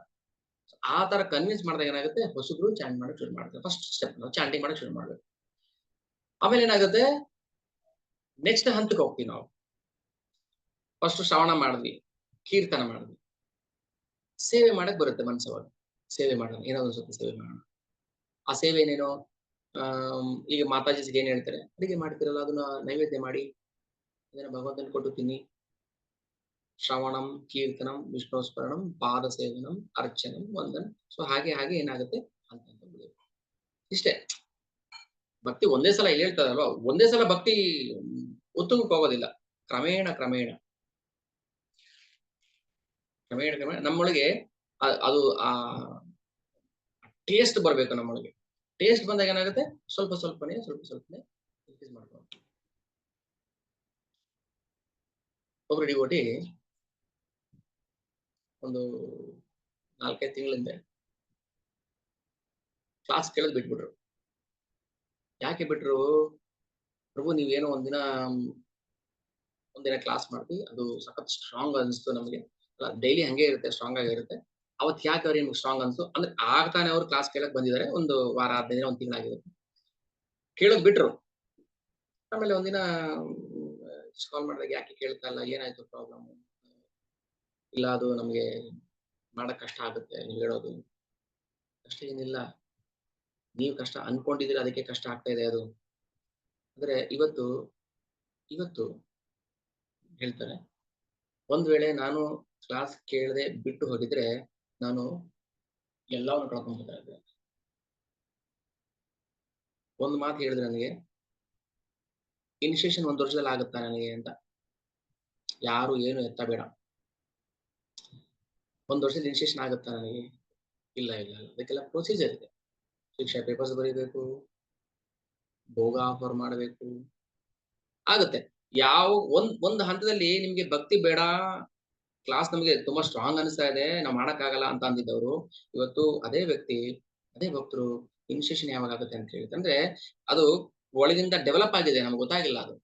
ಆ ತರ ಕನ್ವಿನ್ಸ್ ಮಾಡಿದಾಗ ಏನಾಗುತ್ತೆ, ಹೊಸಬ್ರು ಚಾಂಟ್ ಮಾಡಕ್ ಶುರು ಮಾಡ್ತಾರೆ. ಫಸ್ಟ್ ಸ್ಟೆಪ್ ನಾವು ಚಾಂಟಿಂಗ್ ಮಾಡಕ್ ಶುರು ಮಾಡ್ಬೇಕು. ಆಮೇಲೆ ಏನಾಗುತ್ತೆ, ನೆಕ್ಸ್ಟ್ ಹಂತಕ್ಕೆ ಹೋಗ್ತೀವಿ ನಾವು. ಫಸ್ಟ್ ಶ್ರವಣ ಮಾಡಿದ್ವಿ, ಕೀರ್ತನ ಮಾಡಿದ್ವಿ, ಸೇವೆ ಮಾಡಕ್ ಬರುತ್ತೆ ಮನ್ಸವಾಗ. ಸೇವೆ ಮಾಡೋಣ, ಏನಾದ್ರು ಸ್ವಲ್ಪ ಸೇವೆ ಮಾಡೋಣ. ಆ ಸೇವೆ ಏನೇನೋ, ಈಗ ಮಾತಾಜಿಗೆ ಏನ್ ಹೇಳ್ತಾರೆ, ಅಡಿಗೆ ಮಾಡ್ತಿರಲ್ಲ ಅದನ್ನ ನೈವೇದ್ಯ ಮಾಡಿ ಅದನ್ನ ಭಗವಂತನ ಕೊಟ್ಟು ತಿನ್ನಿ. ಶ್ರವಣಂ ಕೀರ್ತನಂ ವಿಷ್ಣು ಸ್ಮರಣಂ ಪಾದ ಸೇವನಂ ಅರ್ಚನಂ ವಂದನ. ಸೊ ಹಾಗೆ ಏನಾಗುತ್ತೆ ಅಂತ ಇಷ್ಟೇ. ಭಕ್ತಿ ಒಂದೇ ಸಲ ಇಲ್ಲಿ ಹೇಳ್ತಾರಲ್ವಾ, ಒಂದೇ ಸಲ ಭಕ್ತಿ ಉತ್ತುಂಗಕ್ಕೆ ಹೋಗೋದಿಲ್ಲ. ಕ್ರಮೇಣ ನಮ್ಮೊಳಗೆ ಅದು ಆ ಟೇಸ್ಟ್ ಬರ್ಬೇಕು. ನಮ್ಮೊಳಗೆ ಟೇಸ್ಟ್ ಬಂದಾಗ ಏನಾಗುತ್ತೆ, ಸ್ವಲ್ಪ ಸ್ವಲ್ಪನೇ ಇನ್ಕ್ರೀಸ್ ಮಾಡ್ಕೊಂಡು. ಒಬ್ರು ಡಿವೋಟಿ ಒಂದು 4-5 ತಿಂಗಳಿಂದ ಕ್ಲಾಸ್ ಕೇಳೋದು ಬಿಟ್ಬಿಟ್ರು. ಯಾಕೆ ಬಿಟ್ರು? ಪ್ರಭು ನೀವೇನೋ ಒಂದಿನ ಕ್ಲಾಸ್ ಮಾಡ್ತೀವಿ, ಅದು ಸಖತ್ ಸ್ಟ್ರಾಂಗ್ ಅನಿಸ್ತು ನಮ್ಗೆ. ಡೈಲಿ ಹಂಗೆ ಇರುತ್ತೆ, ಸ್ಟ್ರಾಂಗ್ ಆಗಿರುತ್ತೆ. ಅವತ್ ಯಾಕೆ ಅವ್ರಿಗೆ ನಿಮ್ಗೆ ಸ್ಟ್ರಾಂಗ್ ಅನ್ಸು ಅಂದ್ರೆ ಆಗ್ತಾನೆ ಅವ್ರು ಕ್ಲಾಸ್ ಕೇಳಕ್ ಬಂದಿದ್ದಾರೆ. ಒಂದು ವಾರ 15 ದಿನ, 1 ತಿಂಗಳಾಗಿರುತ್ತೆ. ಕೇಳೋದ್ ಬಿಟ್ರು. ಆಮೇಲೆ ಒಂದಿನ ಕಾಲ್ ಮಾಡಿದಾಗ ಯಾಕೆ ಕೇಳ್ತಾ ಇಲ್ಲ, ಏನಾಯ್ತು ಪ್ರಾಬ್ಲಮ್? ಇಲ್ಲ ಅದು ನಮ್ಗೆ ಮಾಡಕ್ ಕಷ್ಟ ಆಗುತ್ತೆ, ನೀವು ಹೇಳೋದು. ಕಷ್ಟ ಏನಿಲ್ಲ, ನೀವು ಕಷ್ಟ ಅನ್ಕೊಂಡಿದ್ರೆ ಅದಕ್ಕೆ ಕಷ್ಟ ಆಗ್ತಾ ಇದೆ. ಅದು ಅಂದ್ರೆ ಇವತ್ತು ಹೇಳ್ತಾರೆ, ಒಂದ್ ವೇಳೆ ನಾನು ಕ್ಲಾಸ್ ಕೇಳದೆ ಬಿಟ್ಟು ಹೋಗಿದ್ರೆ ನಾನು ಎಲ್ಲವನ್ನು ಕಳ್ಕೊಂಡ್ಬಿಡ್ತಾ ಇದ್ದೆ. ಒಂದು ಮಾತು ಹೇಳಿದ್ರೆ ನನಗೆ, ಇನಿಷಿಯೇಷನ್ 1 ವರ್ಷದಲ್ಲಿ ಆಗುತ್ತಾ ನನಗೆ ಅಂತ. ಯಾರು ಏನು ಎತ್ತಬೇಡ. 1 ವರ್ಷದಲ್ಲಿ ಇನಿಷಿಯೇಷನ್ ಆಗುತ್ತಾ ನನಗೆ? ಇಲ್ಲ. ಅದಕ್ಕೆಲ್ಲ ಪ್ರೊಸೀಜರ್ ಇದೆ. ಶಿಕ್ಷಾ ಪೇಪರ್ಸ್ ಬರೀಬೇಕು, ಭೋಗ ಆಫರ್ ಮಾಡಬೇಕು, ಆಗುತ್ತೆ. ಯಾವ ಒಂದು ಹಂತದಲ್ಲಿ ನಿಮ್ಗೆ ಭಕ್ತಿ ಬೇಡ, ಕ್ಲಾಸ್ ನಮಗೆ ತುಂಬಾ ಸ್ಟ್ರಾಂಗ್ ಅನಿಸ್ತಾ ಇದೆ, ನಾವು ಮಾಡಕ್ಕಾಗಲ್ಲ ಅಂತ ಅಂದಿದ್ದವರು ಇವತ್ತು ಅದೇ ವ್ಯಕ್ತಿ, ಅದೇ ಭಕ್ತರು ಇನಿಷಿಯೇಷನ್ ಯಾವಾಗ ಆಗುತ್ತೆ ಅಂತ ಹೇಳಿದ್ರೆ, ಅಂದ್ರೆ ಅದು ಒಳಗಿಂದ ಡೆವಲಪ್ ಆಗಿದೆ, ನಮ್ಗೆ ಗೊತ್ತಾಗಿಲ್ಲ ಅದು.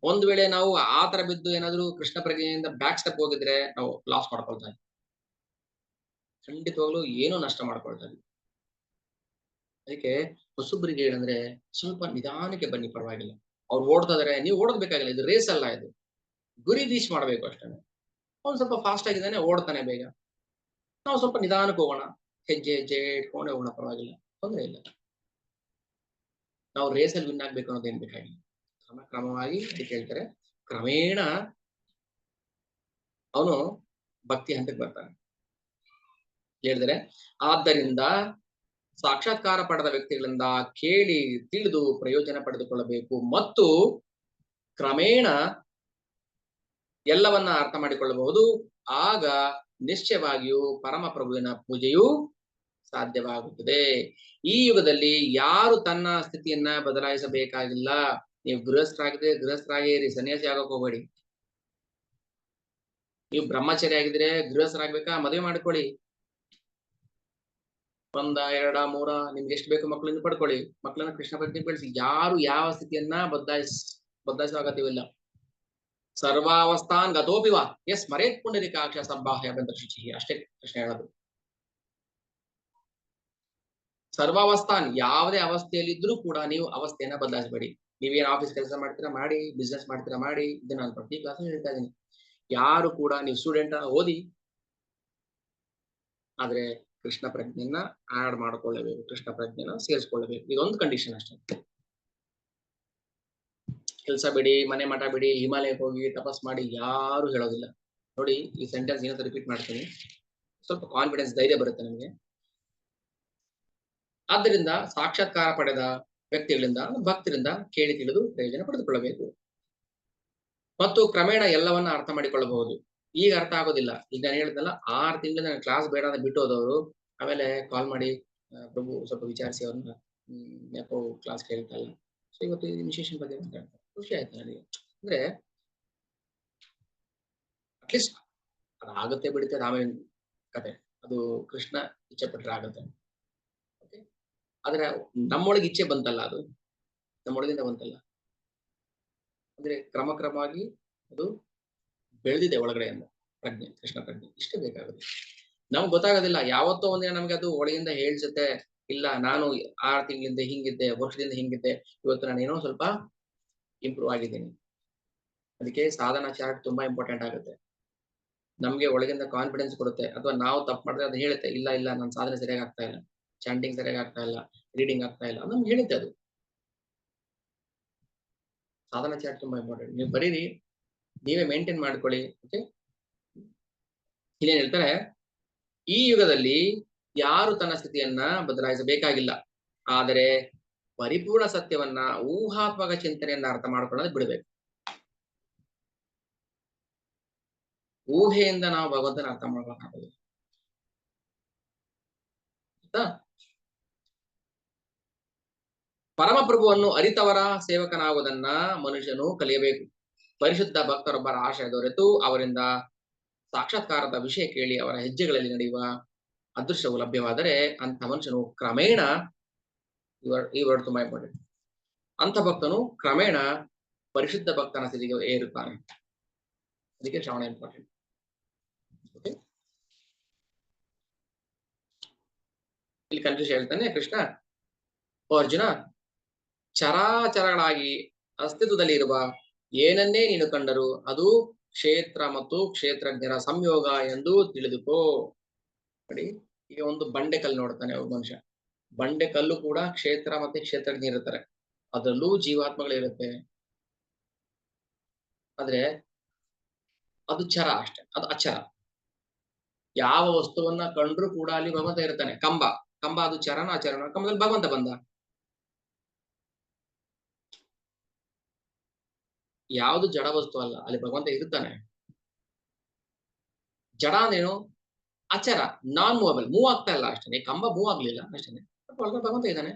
ಒಂದ್ ವೇಳೆ ನಾವು ಆ ತರ ಬಿದ್ದು ಏನಾದ್ರು ಕೃಷ್ಣ ಪ್ರಜ್ಞೆಯಿಂದ ಬ್ಯಾಕ್ ಸ್ಟೆಪ್ ಹೋಗಿದ್ರೆ ನಾವು ಲಾಸ್ ಮಾಡ್ಕೊಳ್ತಾ ಇದ್ವಿ. ಖಂಡಿತವಾಗ್ಲೂ ಏನೋ ನಷ್ಟ ಮಾಡ್ಕೊಳ್ತಾ ಇದ್ವಿ. ಅದಕ್ಕೆ ಹೊಸಬ್ರಿಗೆ ಏನಂದ್ರೆ ಸ್ವಲ್ಪ ನಿಧಾನಕ್ಕೆ ಬನ್ನಿ, ಪರವಾಗಿಲ್ಲ. ಅವ್ರು ಓಡ್ತಾ ಇದಾರೆ, ನೀವು ಓಡೋದ್ ಬೇಕಾಗಿಲ್ಲ, ಇದು ರೇಸ್ ಅಲ್ಲ, ಇದು ಗುರಿ ರೀಚ್ ಮಾಡ್ಬೇಕು ಅಷ್ಟೇ. ಅವ್ನು ಸ್ವಲ್ಪ ಫಾಸ್ಟ್ ಆಗಿದ್ದಾನೆ, ಓಡ್ತಾನೆ ಬೇಗ. ನಾವು ಸ್ವಲ್ಪ ನಿಧಾನಕ್ಕೆ ಹೋಗೋಣ, ಹೆಜ್ಜೆ ಇಟ್ಕೊಂಡೆ ಹೋಗೋಣ, ಪರವಾಗಿಲ್ಲ, ತೊಂದರೆ ಇಲ್ಲ. ನಾವು ರೇಸಲ್ಲಿ ವಿನ್ ಆಗ್ಬೇಕು ಅನ್ನೋದೇನ್ ಬೇಕಾಗಿಲ್ಲ. ಕ್ರಮವಾಗಿ ಅದಕ್ಕೆ ಹೇಳ್ತಾರೆ, ಕ್ರಮೇಣ ಅವನು ಭಕ್ತಿ ಹಂತಕ್ಕೆ ಬರ್ತಾನೆ. ಹೇಳಿದರೆ, ಆದ್ದರಿಂದ ಸಾಕ್ಷಾತ್ಕಾರ ಪಡೆದ ವ್ಯಕ್ತಿಗಳಿಂದ ಕೇಳಿ ತಿಳಿದು ಪ್ರಯೋಜನ ಪಡೆದುಕೊಳ್ಳಬೇಕು ಮತ್ತು ಕ್ರಮೇಣ ಎಲ್ಲವನ್ನ ಅರ್ಥ ಮಾಡಿಕೊಳ್ಳಬಹುದು. ಆಗ ನಿಶ್ಚಯವಾಗಿಯೂ ಪರಮ ಪ್ರಭುವಿನ ಪೂಜೆಯು ಸಾಧ್ಯವಾಗುತ್ತದೆ. ಈ ಯುಗದಲ್ಲಿ ಯಾರು ತನ್ನ ಸ್ಥಿತಿಯನ್ನ ಬದಲಾಯಿಸಬೇಕಾಗಿಲ್ಲ. ನೀವು ಗೃಹಸ್ಥರಾಗಿರಿ, ಸನ್ಯಾಸಿ ಆಗಕ್ ಹೋಗಬೇಡಿ. ನೀವು ಬ್ರಹ್ಮಚಾರಿ ಆಗಿದ್ರೆ ಗೃಹಸ್ಥರಾಗ್ಬೇಕಾ, ಮದುವೆ ಮಾಡ್ಕೊಳ್ಳಿ. 1, 2, 3 ನಿಮ್ಗೆ ಎಷ್ಟು ಬೇಕು ಮಕ್ಕಳನ್ನ ಪಡ್ಕೊಳ್ಳಿ, ಮಕ್ಕಳನ್ನ ಕೃಷ್ಣ ಭಕ್ತಿ ಬೆಳೆಸಿ. ಯಾರು ಯಾವ ಸ್ಥಿತಿಯನ್ನ ಬದಲಾಯಿಸೋ ಅಗತ್ಯವಿಲ್ಲ. ಸರ್ವಾವಸ್ಥಾನ್ ಗತೋಪಿ ವಾ ಎಸ್ ಸ್ಮರೇತ್ ಪುಂಡರೀಕಾಕ್ಷ ಸಂಬಾಹ್ಯ ಬಂದ ಶುಚಿ ಅಷ್ಟೇ ಕೃಷ್ಣ ಹೇಳೋದು. ಸರ್ವಾವಸ್ಥಾನ್ ಯಾವುದೇ ಅವಸ್ಥೆಯಲ್ಲಿದ್ರೂ ಕೂಡ ನೀವು ಅವಸ್ಥೆಯನ್ನ ಬದಲಾಯಿಸಬೇಡಿ. ನೀವೇನ್ ಆಫೀಸ್ ಕೆಲಸ ಮಾಡ್ತೀರಾ ಮಾಡಿ, ಬಿಸ್ನೆಸ್ ಮಾಡ್ತೀರಾ ಮಾಡಿ, ಇದು ನಾನು ಪ್ರತಿ ಕ್ಲಾಸ್ ಹೇಳ್ತಾ ಇದ್ದೀನಿ. ಯಾರು ಕೂಡ ನೀವು ಸ್ಟೂಡೆಂಟ್ ಓದಿ, ಆದ್ರೆ ಕೃಷ್ಣ ಪ್ರಜ್ಞೆಯನ್ನ ಆಡ್ ಮಾಡ್ಕೊಳ್ಳಬೇಕು, ಕೃಷ್ಣ ಪ್ರಜ್ಞೆನ ಸೇರಿಸ್ಕೊಳ್ಳಬೇಕು. ಇದೊಂದು ಕಂಡೀಷನ್ ಅಷ್ಟೇ. ಕೆಲಸ ಬಿಡಿ, ಮನೆ ಮಠ ಬಿಡಿ, ಹಿಮಾಲಯಕ್ಕೆ ಹೋಗಿ ತಪಸ್ ಮಾಡಿ ಯಾರು ಹೇಳೋದಿಲ್ಲ. ನೋಡಿ, ಈ ಸೆಂಟೆನ್ಸ್ ಏನಂತ ರಿಪೀಟ್ ಮಾಡ್ತೀನಿ, ಸ್ವಲ್ಪ ಕಾನ್ಫಿಡೆನ್ಸ್, ಧೈರ್ಯ ಬರುತ್ತೆ ನಮಗೆ. ಆದ್ದರಿಂದ ಸಾಕ್ಷಾತ್ಕಾರ ಪಡೆದ ವ್ಯಕ್ತಿಗಳಿಂದ, ಭಕ್ತರಿಂದ ಕೇಳಿ ತಿಳಿದು ಪ್ರಯೋಜನ ಪಡೆದುಕೊಳ್ಳಬೇಕು ಮತ್ತು ಕ್ರಮೇಣ ಎಲ್ಲವನ್ನ ಅರ್ಥ ಮಾಡಿಕೊಳ್ಳಬಹುದು. ಈಗ ಅರ್ಥ ಆಗೋದಿಲ್ಲ. ಈಗ ನಾನು ಹೇಳಿದ್ನಲ್ಲ, 6 ತಿಂಗಳು ನನ್ನ ಕ್ಲಾಸ್ ಬೇಡ ಅಂತ ಬಿಟ್ಟು ಹೋದವರು ಆಮೇಲೆ ಕಾಲ್ ಮಾಡಿ, ಪ್ರಭು ಸ್ವಲ್ಪ ವಿಚಾರಿಸಿ ಅವ್ರನ್ನ, ಯಾಕೋ ಕ್ಲಾಸ್ ಕೇಳ್ತಾ ಇಲ್ಲ. ಸೊ ಇವತ್ತು ಇನಿಷಿಯೇಷನ್ ಬಗ್ಗೆ ಮಾತಾಡ್ತಾರೆ, ಖುಷಿ ಆಯ್ತು ನನಗೆ. ಅಂದ್ರೆ ಅಟ್ಲೀಸ್ಟ್ ಅದಾಗುತ್ತೆ ಬಿಡುತ್ತೆ, ಆಮೇಲೆ ಕತೆ, ಅದು ಕೃಷ್ಣ ಇಚ್ಛೆ ಪಟ್ಟರೆ ಆಗುತ್ತೆ. ಓಕೆ, ಆದ್ರೆ ನಮ್ಮೊಳಗೆ ಇಚ್ಛೆ ಬಂತಲ್ಲ, ಅದು ನಮ್ಮೊಳಗಿಂದ ಬಂತಲ್ಲ, ಅಂದ್ರೆ ಕ್ರಮವಾಗಿ ಅದು ಬೆಳೆದಿದೆ ಒಳಗಡೆಯಿಂದ ಪ್ರಜ್ಞೆ, ಕೃಷ್ಣ ಪ್ರಜ್ಞೆ. ಇಷ್ಟೇ ಬೇಕಾಗುತ್ತೆ. ನಮ್ಗೆ ಗೊತ್ತಾಗೋದಿಲ್ಲ. ಯಾವತ್ತೋ ಒಂದಿನ ನಮ್ಗೆ ಅದು ಒಳಗಿಂದ ಹೇಳ್ಸುತ್ತೆ, ಇಲ್ಲ ನಾನು 6 ತಿಂಗಳಿಂದ ಹಿಂಗಿದ್ದೆ, ವರ್ಷದಿಂದ ಹಿಂಗಿದ್ದೆ, ಇವತ್ತು ನಾನು ಏನೋ ಸ್ವಲ್ಪ ಇಂಪ್ರೂವ್ ಆಗಿದ್ದೀನಿ. ಅದಕ್ಕೆ ಸಾಧನಾ ಚಾರ್ಟ್ ತುಂಬಾ ಇಂಪಾರ್ಟೆಂಟ್ ಆಗುತ್ತೆ. ನಮ್ಗೆ ಒಳಗಿಂದ ಕಾನ್ಫಿಡೆನ್ಸ್ ಕೊಡುತ್ತೆ. ಅಥವಾ ನಾವು ತಪ್ಪು ಮಾಡಿದ್ರೆ ಅದು ಹೇಳುತ್ತೆ, ಇಲ್ಲ ಇಲ್ಲ ನನ್ನ ಸಾಧನೆ ಸರಿಯಾಗಿ ಆಗ್ತಾ ಇಲ್ಲ, ಚಾಂಟಿಂಗ್ ಸರಿಯಾಗಿ ಆಗ್ತಾ ಇಲ್ಲ, ರೀಡಿಂಗ್ ಆಗ್ತಾ ಇಲ್ಲ, ನಮ್ಗೆ ಹೇಳುತ್ತೆ ಅದು. ಸಾಧನಾ ಚಾರ್ಟ್ ತುಂಬಾ ಇಂಪಾರ್ಟೆಂಟ್. ನೀವು ಬರೀರಿ, ನೀವೇ ಮೇಂಟೈನ್ ಮಾಡ್ಕೊಳ್ಳಿ. ಓಕೆ, ಇಲ್ಲೇನ್ ಹೇಳ್ತಾರೆ, ಈ ಯುಗದಲ್ಲಿ ಯಾರು ತನ್ನ ಸ್ಥಿತಿಯನ್ನ ಬದಲಾಯಿಸಬೇಕಾಗಿಲ್ಲ, ಆದರೆ ಪರಿಪೂರ್ಣ ಸತ್ಯವನ್ನ ಊಹಾತ್ಮಕ ಚಿಂತನೆಯನ್ನ ಅರ್ಥ ಮಾಡ್ಕೊಳ್ಳೋದು ಬಿಡಬೇಕು. ಊಹೆಯಿಂದ ನಾವು ಭಗವಂತನ ಅರ್ಥ ಮಾಡ್ಬೇಕಾಗುದು. ಪರಮಪ್ರಭುವನ್ನು ಅರಿತವರ ಸೇವಕನಾಗುವುದನ್ನ ಮನುಷ್ಯನು ಕಲಿಯಬೇಕು. ಪರಿಶುದ್ಧ ಭಕ್ತರೊಬ್ಬರ ಆಶಯ ದೊರೆತು ಅವರಿಂದ ಸಾಕ್ಷಾತ್ಕಾರದ ವಿಷಯ ಕೇಳಿ ಅವರ ಹೆಜ್ಜೆಗಳಲ್ಲಿ ನಡೆಯುವ ಅದೃಷ್ಟವು ಲಭ್ಯವಾದರೆ ಅಂತ ಮನುಷ್ಯನು ಕ್ರಮೇಣ, ಈ ವರ್ಡ್ ತುಂಬಾ ಇಂಪಾರ್ಟೆಂಟ್, ಅಂತ ಭಕ್ತನು ಕ್ರಮೇಣ ಪರಿಶುದ್ಧ ಭಕ್ತನ ಸ್ಥಿತಿಗೆ ಏರುತ್ತಾನೆ. ಅದಕ್ಕೆ ಶ್ರವಣ ಇಂಪಾರ್ಟೆಂಟ್. ಓಕೆ, ಇಲ್ಲಿ ಕನ್ಫ್ಯೂಸ್ ಹೇಳ್ತಾನೆ ಕೃಷ್ಣ, ಅರ್ಜುನ, ಚರಾಚರಗಳಾಗಿ ಅಸ್ತಿತ್ವದಲ್ಲಿ ಇರುವ ಏನನ್ನೇ ನೀನು ಕಂಡರು ಅದು ಕ್ಷೇತ್ರ ಮತ್ತು ಕ್ಷೇತ್ರಜ್ಞರ ಸಂಯೋಗ ಎಂದು ತಿಳಿದುಕೋ. ನೋಡಿ, ಈಗ ಒಂದು ಬಂಡೆ ಕಲ್ಲು ನೋಡ್ತಾನೆ ಒಬ್ಬ ಮನುಷ್ಯ. ಬಂಡೆ ಕಲ್ಲು ಕೂಡ ಕ್ಷೇತ್ರ ಮತ್ತೆ ಕ್ಷೇತ್ರಜ್ಞ ಇರ್ತಾರೆ, ಅದರಲ್ಲೂ ಜೀವಾತ್ಮಗಳಿರುತ್ತೆ. ಆದ್ರೆ ಅದು ಚರ ಅಷ್ಟೇ, ಅದು ಅಚರ. ಯಾವ ವಸ್ತುವನ್ನ ಕಂಡ್ರು ಕೂಡ ಅಲ್ಲಿ ಭಗವಂತ ಇರ್ತಾನೆ. ಕಂಬ ಅದು ಚರಣ ಅಚರಣ, ಕಂಬದಲ್ಲಿ ಭಗವಂತ ಬಂದ. ಯಾವುದು ಜಡ ವಸ್ತು ಅಲ್ಲ, ಅಲ್ಲಿ ಭಗವಂತ ಇರ್ತಾನೆ. ಜಡ ಅಂದ್ರೇನು? ಅಚರ, ನಾನ್ ಮೂವಬಲ್, ಮೂವ್ ಆಗ್ತಾ ಇಲ್ಲ ಅಷ್ಟೇ. ಕಂಬ ಮೂವ್ ಆಗ್ಲಿಲ್ಲ ಅಷ್ಟೇ, ಭಗವಂತ ಇದ್ದಾನೆ.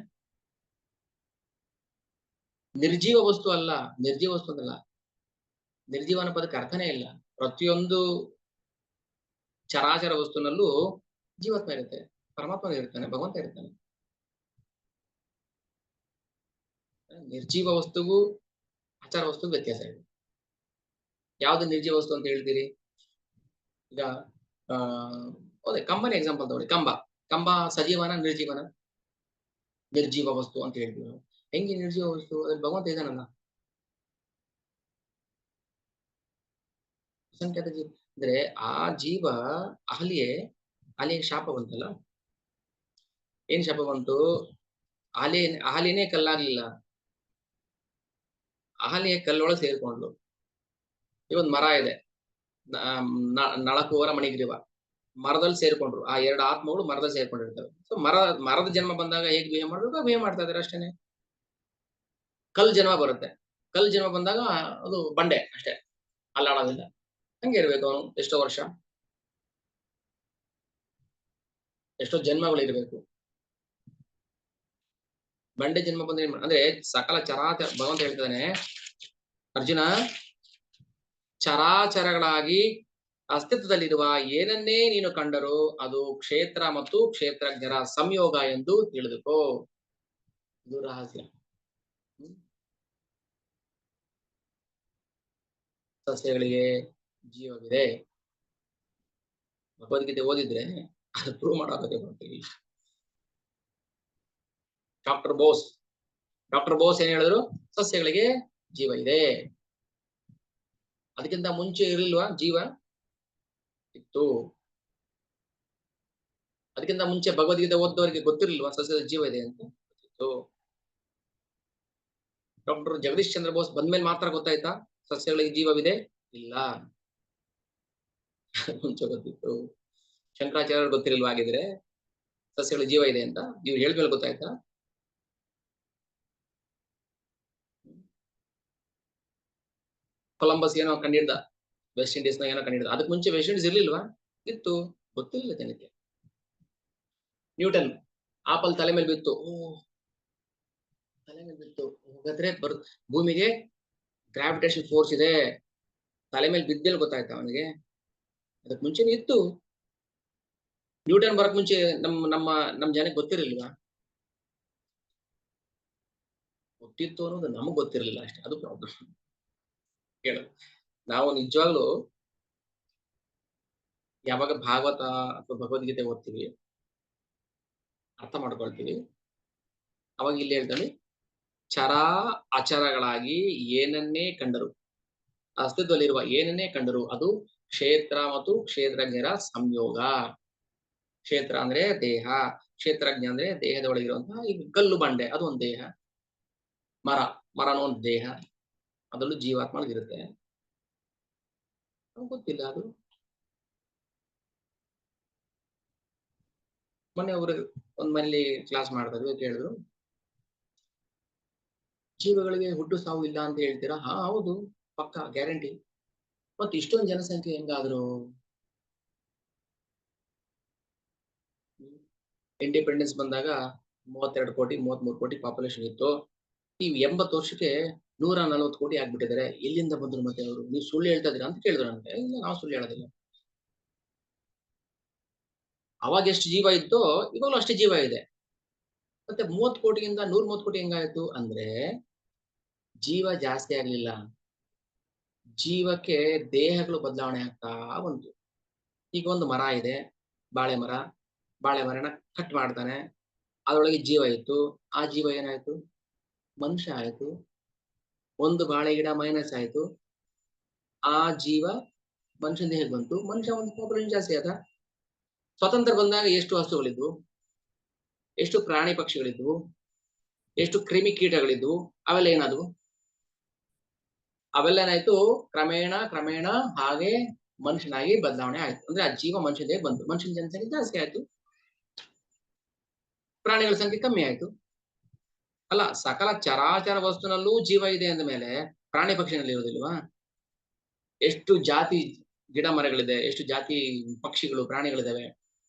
ನಿರ್ಜೀವ ವಸ್ತು ಅಲ್ಲ, ನಿರ್ಜೀವ ವಸ್ತು ಅಂತಲ್ಲ, ನಿರ್ಜೀವ ಅನ್ನೋ ಪದಕ್ಕೆ ಅರ್ಥನೇ ಇಲ್ಲ. ಪ್ರತಿಯೊಂದು ಚರಾಚರ ವಸ್ತುನಲ್ಲೂ ಜೀವಾತ್ಮ ಇರುತ್ತೆ, ಪರಮಾತ್ಮ ಇರ್ತಾನೆ, ಭಗವಂತ ಇರ್ತಾನೆ. ನಿರ್ಜೀವ ವಸ್ತುಗೂ ಅಚರ ವಸ್ತುಗೂ ವ್ಯತ್ಯಾಸ ಇದೆ. ಯಾವ್ದು ನಿರ್ಜೀವ ವಸ್ತು ಅಂತ ಹೇಳ್ತೀರಿ? ಈಗ ಅದೇ ಕಂಬನ ಎಕ್ಸಾಂಪಲ್ ತಗೊಳ್ಳಿ. ಕಂಬ ಸಜೀವನ ನಿರ್ಜೀವನ? ನಿರ್ಜೀವ ವಸ್ತು ಅಂತ ಹೇಳ್ತೀವಿ ನಾವು. ಹೆಂಗೆ ನಿರ್ಜೀವ ವಸ್ತು? ಅದ್ರಲ್ಲಿ ಭಗವಂತ ಇದಾನಲ್ಲ. ಅಸಂಖ್ಯಾತ ಜೀವ ಅಂದ್ರೆ ಆ ಜೀವ ಅಹಲಿಯೇ ಶಾಪ ಬಂತಲ್ಲ. ಏನ್ ಶಾಪ ಬಂತು? ಅಹಲಿನೇ ಕಲ್ಲಾಗ್ಲಿಲ್ಲ, ಅಹಲಿಯ ಕಲ್ಲೊಳಗೆ ಸೇರ್ಕೊಂಡ್ಲು. ಇವೊಂದು ಮರ ಇದೆ, ನಳಕುವರ ಮಣಿಗ್ರೀವ, ಮರದಲ್ಲಿ ಸೇರ್ಕೊಂಡ್ರು. ಆ 2 ಆತ್ಮಗಳು ಮರದಲ್ಲಿ ಸೇರ್ಕೊಂಡಿರ್ತವೆ. ಸೊ ಮರದ ಜನ್ಮ ಬಂದಾಗ ಹೇಗೆ ಬಿಹೇವ್ ಮಾಡ್ಬೇಕು ಬಿಹೇವ್ ಮಾಡ್ತಾ ಇದಾರೆ ಅಷ್ಟೇನೆ. ಕಲ್ ಜನ್ಮ ಬರುತ್ತೆ, ಕಲ್ ಜನ್ಮ ಬಂದಾಗ ಅದು ಬಂಡೆ ಅಷ್ಟೇ, ಅಲ್ಲಾಡೋದಿಲ್ಲ. ಹಂಗೆ ಇರ್ಬೇಕು ಅವನು. ಎಷ್ಟೋ ವರ್ಷ, ಎಷ್ಟೋ ಜನ್ಮಗಳು ಇರ್ಬೇಕು. ಬಂಡೆ ಜನ್ಮ ಬಂದ್ರೆ ಅಂದ್ರೆ ಸಕಲ ಚರಾಚರ, ಭಗವಂತ ಹೇಳ್ತಾನೆ, ಅರ್ಜುನ, ಚರಾಚರಗಳಾಗಿ ಅಸ್ತಿತ್ವದಲ್ಲಿರುವ ಏನನ್ನೇ ನೀನು ಕಂಡರೂ ಅದು ಕ್ಷೇತ್ರ ಮತ್ತು ಕ್ಷೇತ್ರಜ್ಞರ ಸಂಯೋಗ ಎಂದು ತಿಳಿದುಕೋ. ಇದು ರಹಸ್ಯ. ಸಸ್ಯಗಳಿಗೆ ಜೀವವಿದೆ. ಭಗವದ್ಗೀತೆ ಓದಿದ್ರೆ ಅದು ಪ್ರೂವ್ ಮಾಡೋಕೆ ಬರ್ತೀವಿ. ಡಾಕ್ಟರ್ ಬೋಸ್ ಏನ್ ಹೇಳಿದ್ರು? ಸಸ್ಯಗಳಿಗೆ ಜೀವ ಇದೆ. ಅದಕ್ಕಿಂತ ಮುಂಚೆ ಇರಲಿಲ್ವಾ ಜೀವ? ಇತ್ತು. ಅದಕ್ಕಿಂತ ಮುಂಚೆ ಭಗವದ್ಗೀತೆ ಓದ್ದವರಿಗೆ ಗೊತ್ತಿರಲಿಲ್ವಾ ಸಸ್ಯದ ಜೀವ ಇದೆ ಅಂತ? ಗೊತ್ತಿತ್ತು. ಡಾಕ್ಟರ್ ಜಗದೀಶ್ ಚಂದ್ರ ಬೋಸ್ ಬಂದ್ಮೇಲೆ ಮಾತ್ರ ಗೊತ್ತಾಯ್ತಾ ಸಸ್ಯಗಳಿಗೆ ಜೀವವಿದೆ? ಇಲ್ಲ, ಮುಂಚೆ ಗೊತ್ತಿತ್ತು. ಶಂಕರಾಚಾರ್ಯ ಗೊತ್ತಿರಲಿಲ್ವಾ ಆಗಿದ್ರೆ ಸಸ್ಯಗಳ ಜೀವ ಇದೆ ಅಂತ? ನೀವು ಹೇಳಿದ್ಮೇಲೆ ಗೊತ್ತಾಯ್ತಾ? ಕೊಲಂಬಸ್ ಏನೋ ಕಂಡಿಡ್ದ, ವೆಸ್ಟ್ ಇಂಡೀಸ್ ನ ಏನೋ ಕಂಡಿಡ್ದ. ಅದಕ್ಕೆ ಮುಂಚೆ ವೆಸ್ಟ್ ಇಂಡೀಸ್ ಇರ್ಲಿಲ್ವಾ? ಇತ್ತು, ಗೊತ್ತಿರಲಿಲ್ಲ ಜನಕ್ಕೆ. ನ್ಯೂಟನ್ ಆಪಲ್ ತಲೆ ಮೇಲೆ ಬಿತ್ತು. ತಲೆ ಮೇಲೆ ಬಿತ್ತು ಹಾಗಾದ್ರೆ ಭೂಮಿಗೆ ಗ್ರಾವಿಟೇಷನ್ ಫೋರ್ಸ್ ಇದೆ, ತಲೆ ಮೇಲೆ ಬಿದ್ದಲ್ಲಿ ಗೊತ್ತಾಯ್ತಾ ಅವನಿಗೆ? ಅದಕ್ಕೆ ಮುಂಚೆ ಇತ್ತು. ನ್ಯೂಟನ್ ಬರಕ್ ಮುಂಚೆ ನಮ್ಮ ಜನಕ್ಕೆ ಗೊತ್ತಿರಲಿಲ್ವಾ? ಗೊತ್ತಿತ್ತು ಅನ್ನೋದು ನಮಗ್ ಗೊತ್ತಿರಲಿಲ್ಲ ಅಷ್ಟೇ, ಅದು ಪ್ರಾಬ್ಲಮ್. ಹೇಳು, ನಾವು ನಿಜವಾಗ್ಲೂ ಯಾವಾಗ ಭಾಗವತ ಅಥವಾ ಭಗವದ್ಗೀತೆ ಓದ್ತೀವಿ, ಅರ್ಥ ಮಾಡ್ಕೊಳ್ತೀವಿ, ಅವಾಗ ಇಲ್ಲಿ ಹೇಳ್ತಾನೆ ಚರ ಅಚರಗಳಾಗಿ ಏನನ್ನೇ ಕಂಡರು, ಅಸ್ತಿತ್ವದಲ್ಲಿರುವ ಏನನ್ನೇ ಕಂಡರು ಅದು ಕ್ಷೇತ್ರ ಮತ್ತು ಕ್ಷೇತ್ರಜ್ಞರ ಸಂಯೋಗ. ಕ್ಷೇತ್ರ ಅಂದ್ರೆ ದೇಹ, ಕ್ಷೇತ್ರಜ್ಞ ಅಂದ್ರೆ ದೇಹದ ಒಳಗಿರುವಂತಹ ಈಗ ಕಲ್ಲು ಬಂಡೆ ಅದು ಒಂದು ದೇಹ, ಮರನೂ ಒಂದು ದೇಹ, ಅದರಲ್ಲೂ ಜೀವಾತ್ಮಗಳಿರುತ್ತೆ. ಗೊತ್ತಿಲ್ಲ ಅದು. ಮೊನ್ನೆ ಅವರು ಒಂದ್ ಮನೇಲಿ ಕ್ಲಾಸ್ ಮಾಡ್ತಾರೆ, ಕೇಳಿದ್ರು ಜೀವಗಳಿಗೆ ಹುಟ್ಟು ಸಾವು ಇಲ್ಲ ಅಂತ ಹೇಳ್ತೀರಾ? ಹಾ ಹೌದು, ಪಕ್ಕ ಗ್ಯಾರಂಟಿ. ಮತ್ತೆ ಇಷ್ಟೊಂದು ಜನಸಂಖ್ಯೆ ಹೆಂಗಾದ್ರು? ಇಂಡಿಪೆಂಡೆನ್ಸ್ ಬಂದಾಗ 32 ಕೋಟಿ 33 ಕೋಟಿ ಪಾಪ್ಯುಲೇಷನ್ ಇತ್ತು. ಈ 80 ವರ್ಷಕ್ಕೆ 140 ಕೋಟಿ ಆಗ್ಬಿಟ್ಟಿದ್ದಾರೆ. ಎಲ್ಲಿಂದ ಬಂದ್ರು ಮತ್ತೆ ಅವರು? ನೀವು ಸುಳ್ಳು ಹೇಳ್ತಾ ಇದೀರಾ ಅಂತ ಕೇಳಿದ್ರು ನನಗೆ. ಇಲ್ಲ, ನಾವು ಸುಳ್ಳು ಹೇಳೋದಿಲ್ಲ. ಅವಾಗ ಎಷ್ಟು ಜೀವ ಇತ್ತೋ ಇವಾಗಲೂ ಅಷ್ಟೇ ಜೀವ ಇದೆ. ಮತ್ತೆ 30 ಕೋಟಿಯಿಂದ 130 ಕೋಟಿ ಹೆಂಗಾಯ್ತು ಅಂದ್ರೆ ಜೀವ ಜಾಸ್ತಿ ಆಗ್ಲಿಲ್ಲ, ಜೀವಕ್ಕೆ ದೇಹಗಳು ಬದಲಾವಣೆ ಆಗ್ತಾ ಬಂತು. ಈಗ ಒಂದು ಮರ ಇದೆ, ಬಾಳೆ ಮರನ ಕಟ್ ಮಾಡ್ತಾನೆ, ಅದರೊಳಗೆ ಜೀವ ಇತ್ತು, ಆ ಜೀವ ಏನಾಯ್ತು? ಮನುಷ್ಯ ಆಯ್ತು. ಒಂದು ಬಾಳೆ ಗಿಡ ಮೈನಸ್ ಆಯ್ತು, ಆ ಜೀವ ಮನುಷ್ಯನ ದೇಹಕ್ಕೆ ಬಂತು, ಮನುಷ್ಯ ಒಂದು ಪಾಪ್ಯುಲೇಷನ್ ಜಾಸ್ತಿ ಆದ. ಸ್ವತಂತ್ರ ಬಂದಾಗ ಎಷ್ಟು ವಸ್ತುಗಳಿದ್ವು, ಎಷ್ಟು ಪ್ರಾಣಿ ಪಕ್ಷಿಗಳಿದ್ವು, ಎಷ್ಟು ಕ್ರಿಮಿ ಕೀಟಗಳಿದ್ವು, ಅವೆಲ್ಲ ಏನಾದವು? ಅವೆಲ್ಲ ಏನಾಯ್ತು? ಕ್ರಮೇಣ ಹಾಗೆ ಮನುಷ್ಯನಾಗಿ ಬದಲಾವಣೆ ಆಯ್ತು. ಅಂದ್ರೆ ಆ ಜೀವ ಮನುಷ್ಯನ ದೇಹಕ್ಕೆ ಬಂತು, ಮನುಷ್ಯನ ಜನಸಂಖ್ಯೆ ಜಾಸ್ತಿ ಆಯ್ತು, ಪ್ರಾಣಿಗಳ ಸಂಖ್ಯೆ ಕಮ್ಮಿ ಆಯ್ತು. ಅಲ್ಲ, ಸಕಲ ಚರಾಚರ ವಸ್ತುನಲ್ಲೂ ಜೀವ ಇದೆ ಅಂದ ಮೇಲೆ ಪ್ರಾಣಿ ಪಕ್ಷಿನಲ್ಲಿ ಇರೋದಿಲ್ವಾ? ಎಷ್ಟು ಜಾತಿ ಗಿಡ ಮರಗಳಿದೆ, ಎಷ್ಟು ಜಾತಿ ಪಕ್ಷಿಗಳು ಪ್ರಾಣಿಗಳಿದಾವೆ,